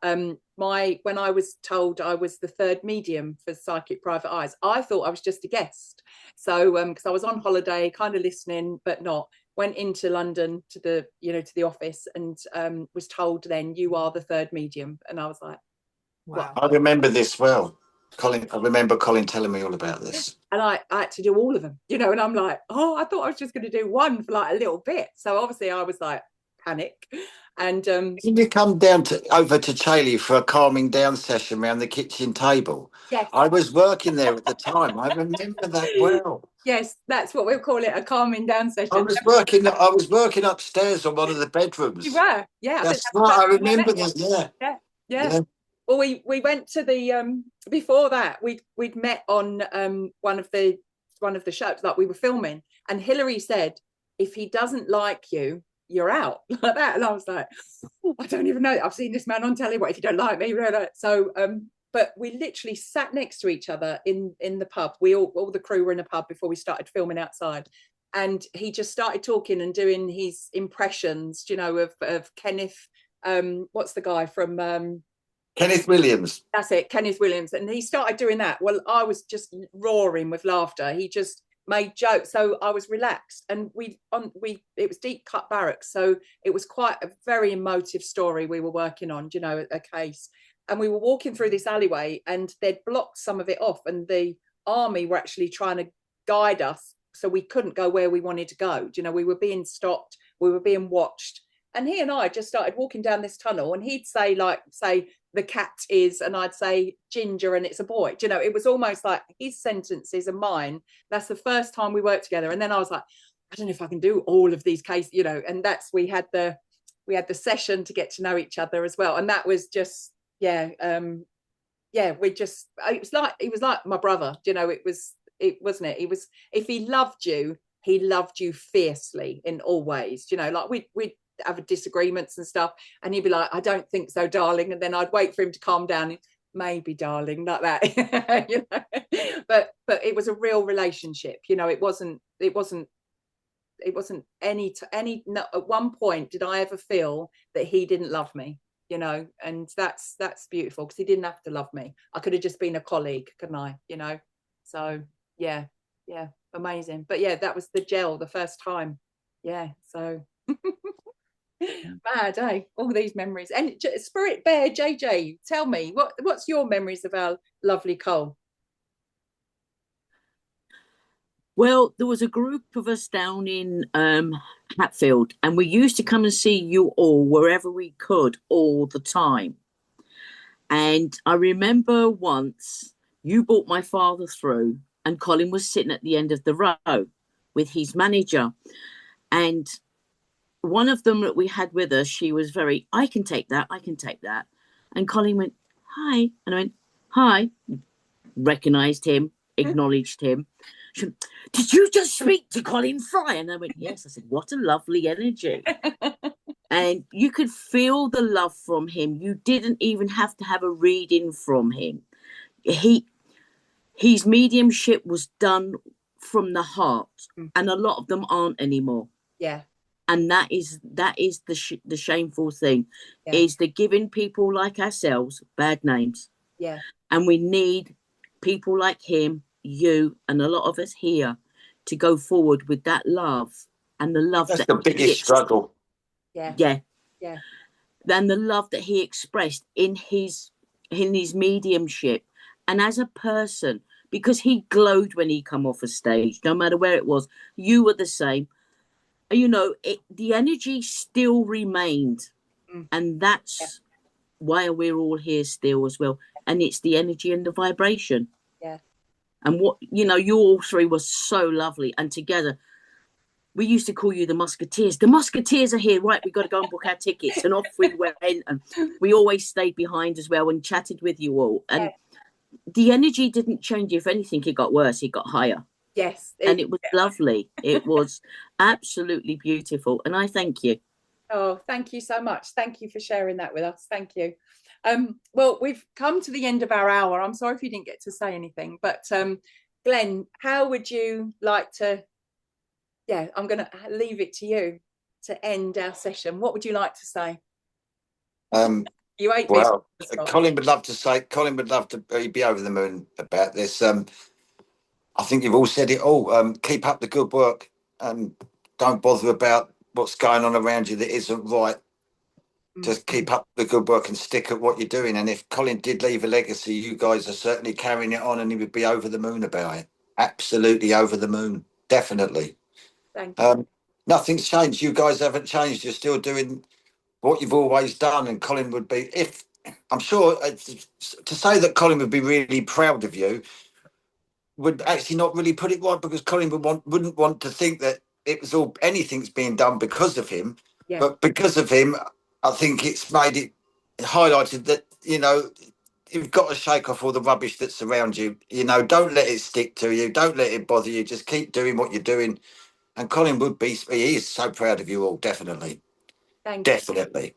When I was told I was the third medium for Psychic Private Eyes, I thought I was just a guest. So because I was on holiday, kind of listening, but not. Went into London to the office, and was told then, you are the third medium, and I was like, wow. I remember this well. I remember Colin telling me all about this. And I had to do all of them, you know, and I'm like, I thought I was just going to do one for like a little bit. So obviously I was like, panic. And can you come over to Chailey for a calming down session around the kitchen table? Yes. I was working there at the time. I remember that well. Yes, that's what we'll call it, a calming down session. I was working upstairs on one of the bedrooms. You were, yeah. That's right. I remember that. Yeah. Well, we went to the before that we'd met on one of the one of the shows, like we were filming, and Hillary said, if he doesn't like you, you're out, like that. And I was like, oh, I don't even know, I've seen this man on telly, what if you don't like me? So but we literally sat next to each other in the pub. We all the crew were in a pub before we started filming outside, and he just started talking and doing his impressions, you know, of Kenneth, what's the guy from Kenneth Williams. That's it, Kenneth Williams. And he started doing that. Well, I was just roaring with laughter. He just made jokes, so I was relaxed. And it was deep cut barracks, so it was quite a very emotive story we were working on, you know, a case. And we were walking through this alleyway, and they'd blocked some of it off, and the army were actually trying to guide us, so we couldn't go where we wanted to go. You know, we were being stopped, we were being watched. And he and I just started walking down this tunnel, and he'd say, the cat is, and I'd say Ginger and it's a boy. You know, it was almost like his sentences and mine. That's the first time we worked together. And then I was like, I don't know if I can do all of these cases, you know. And we had the session to get to know each other as well. And that was just, it was like my brother, you know. It wasn't it. He was, if he loved you fiercely in all ways, you know. Like we'd have disagreements and stuff, and he'd be like, I don't think so, darling, and then I'd wait for him to calm down, and, maybe, darling, like that. You know, but it was a real relationship, you know. It wasn't any no, at one point did I ever feel that he didn't love me, you know. And that's beautiful, because he didn't have to love me. I could have just been a colleague, couldn't I, you know? So yeah, amazing. But yeah, that was the gel the first time. Yeah, so mad, eh? All these memories. And Spirit Bear JJ, tell me, what's your memories of our lovely Cole? Well, there was a group of us down in Hatfield, and we used to come and see you all wherever we could all the time. And I remember once you brought my father through, and Colin was sitting at the end of the row with his manager. And one of them that we had with us, she was very, I can take that. And Colin went, hi. And I went, hi. Recognised him, acknowledged him. She went, did you just speak to Colin Fry? And I went, yes. I said, what a lovely energy. And you could feel the love from him. You didn't even have to have a reading from him. His mediumship was done from the heart, and a lot of them aren't anymore. Yeah. And that is the shameful thing, is they're giving people like ourselves bad names. Yeah. And we need people like him, you, and a lot of us here to go forward with that love, and the love that's the biggest struggle. Yeah. Than the love that he expressed in his mediumship and as a person, because he glowed when he come off a stage, no matter where it was. You were the same. You know, the energy still remained, and that's why we're all here still as well. And it's the energy and the vibration. Yeah. And what, you know, you all three were so lovely, and together we used to call you the Musketeers. The Musketeers are here, right? We got to go and book our tickets, and off we went. And we always stayed behind as well and chatted with you all. And the energy didn't change. If anything, it got worse. It got higher. Yes. And it was lovely. It was absolutely beautiful. And I thank you. Oh, thank you so much. Thank you for sharing that with us. Thank you. Well, we've come to the end of our hour. I'm sorry if you didn't get to say anything, but Glenn, how would you like to, I'm going to leave it to you to end our session. What would you like to say? You ate well, Colin would love to be over the moon about this. I think you've all said it all. Keep up the good work, and don't bother about what's going on around you that isn't right. Just keep up the good work and stick at what you're doing. And if Colin did leave a legacy, you guys are certainly carrying it on, and he would be over the moon about it. Absolutely over the moon. Definitely. Thank you. Nothing's changed. You guys haven't changed. You're still doing what you've always done. And Colin would be, I'm sure, to say that Colin would be really proud of you would actually not really put it right, because Colin wouldn't want to think that it was anything's being done because of him. But because of him, I think it's highlighted that, you know, you've got to shake off all the rubbish that's around you. You know, don't let it stick to you. Don't let it bother you. Just keep doing what you're doing. And Colin would be, he is so proud of you all, definitely. Definitely.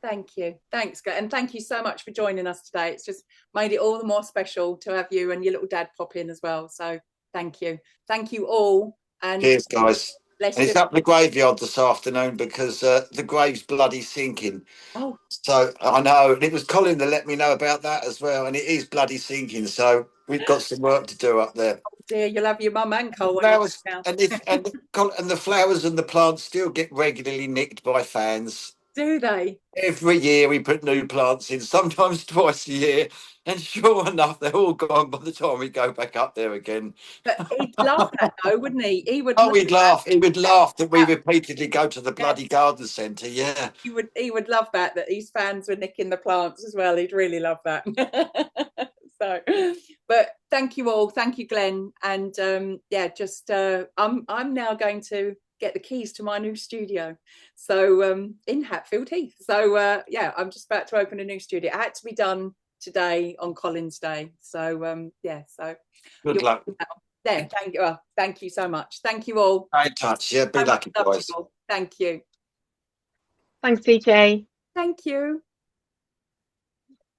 Thank you. Thanks, Glenn. And thank you so much for joining us today. It's just made it all the more special to have you and your little dad pop in as well. So thank you. Thank you all. And cheers, guys. bless and it's you. up the graveyard this afternoon because the grave's bloody sinking. Oh. So I know. And it was Colin that let me know about that as well. And it is bloody sinking. So we've got some work to do up there. Oh dear, you'll have your mum and Cole. Flowers, and the flowers and the plants still get regularly nicked by fans. Do they? Every year we put new plants in, sometimes twice a year, and sure enough, they're all gone by the time we go back up there again. But he'd laugh at though, wouldn't he? He would. Oh, he'd laugh. He would laugh that we repeatedly go to the bloody garden centre. Yeah. He would love that his fans were nicking the plants as well. He'd really love that. So, but thank you all. Thank you, Glenn. And yeah, just I'm now going to get the keys to my new studio. So in Hatfield Heath. So yeah, I'm just about to open a new studio. It had to be done today on Colin's Day. So yeah, so good luck. There, thank you so much. Thank you all. Stay in touch. Yeah, be lucky, guys. Thank you. Thanks, DJ. Thank you.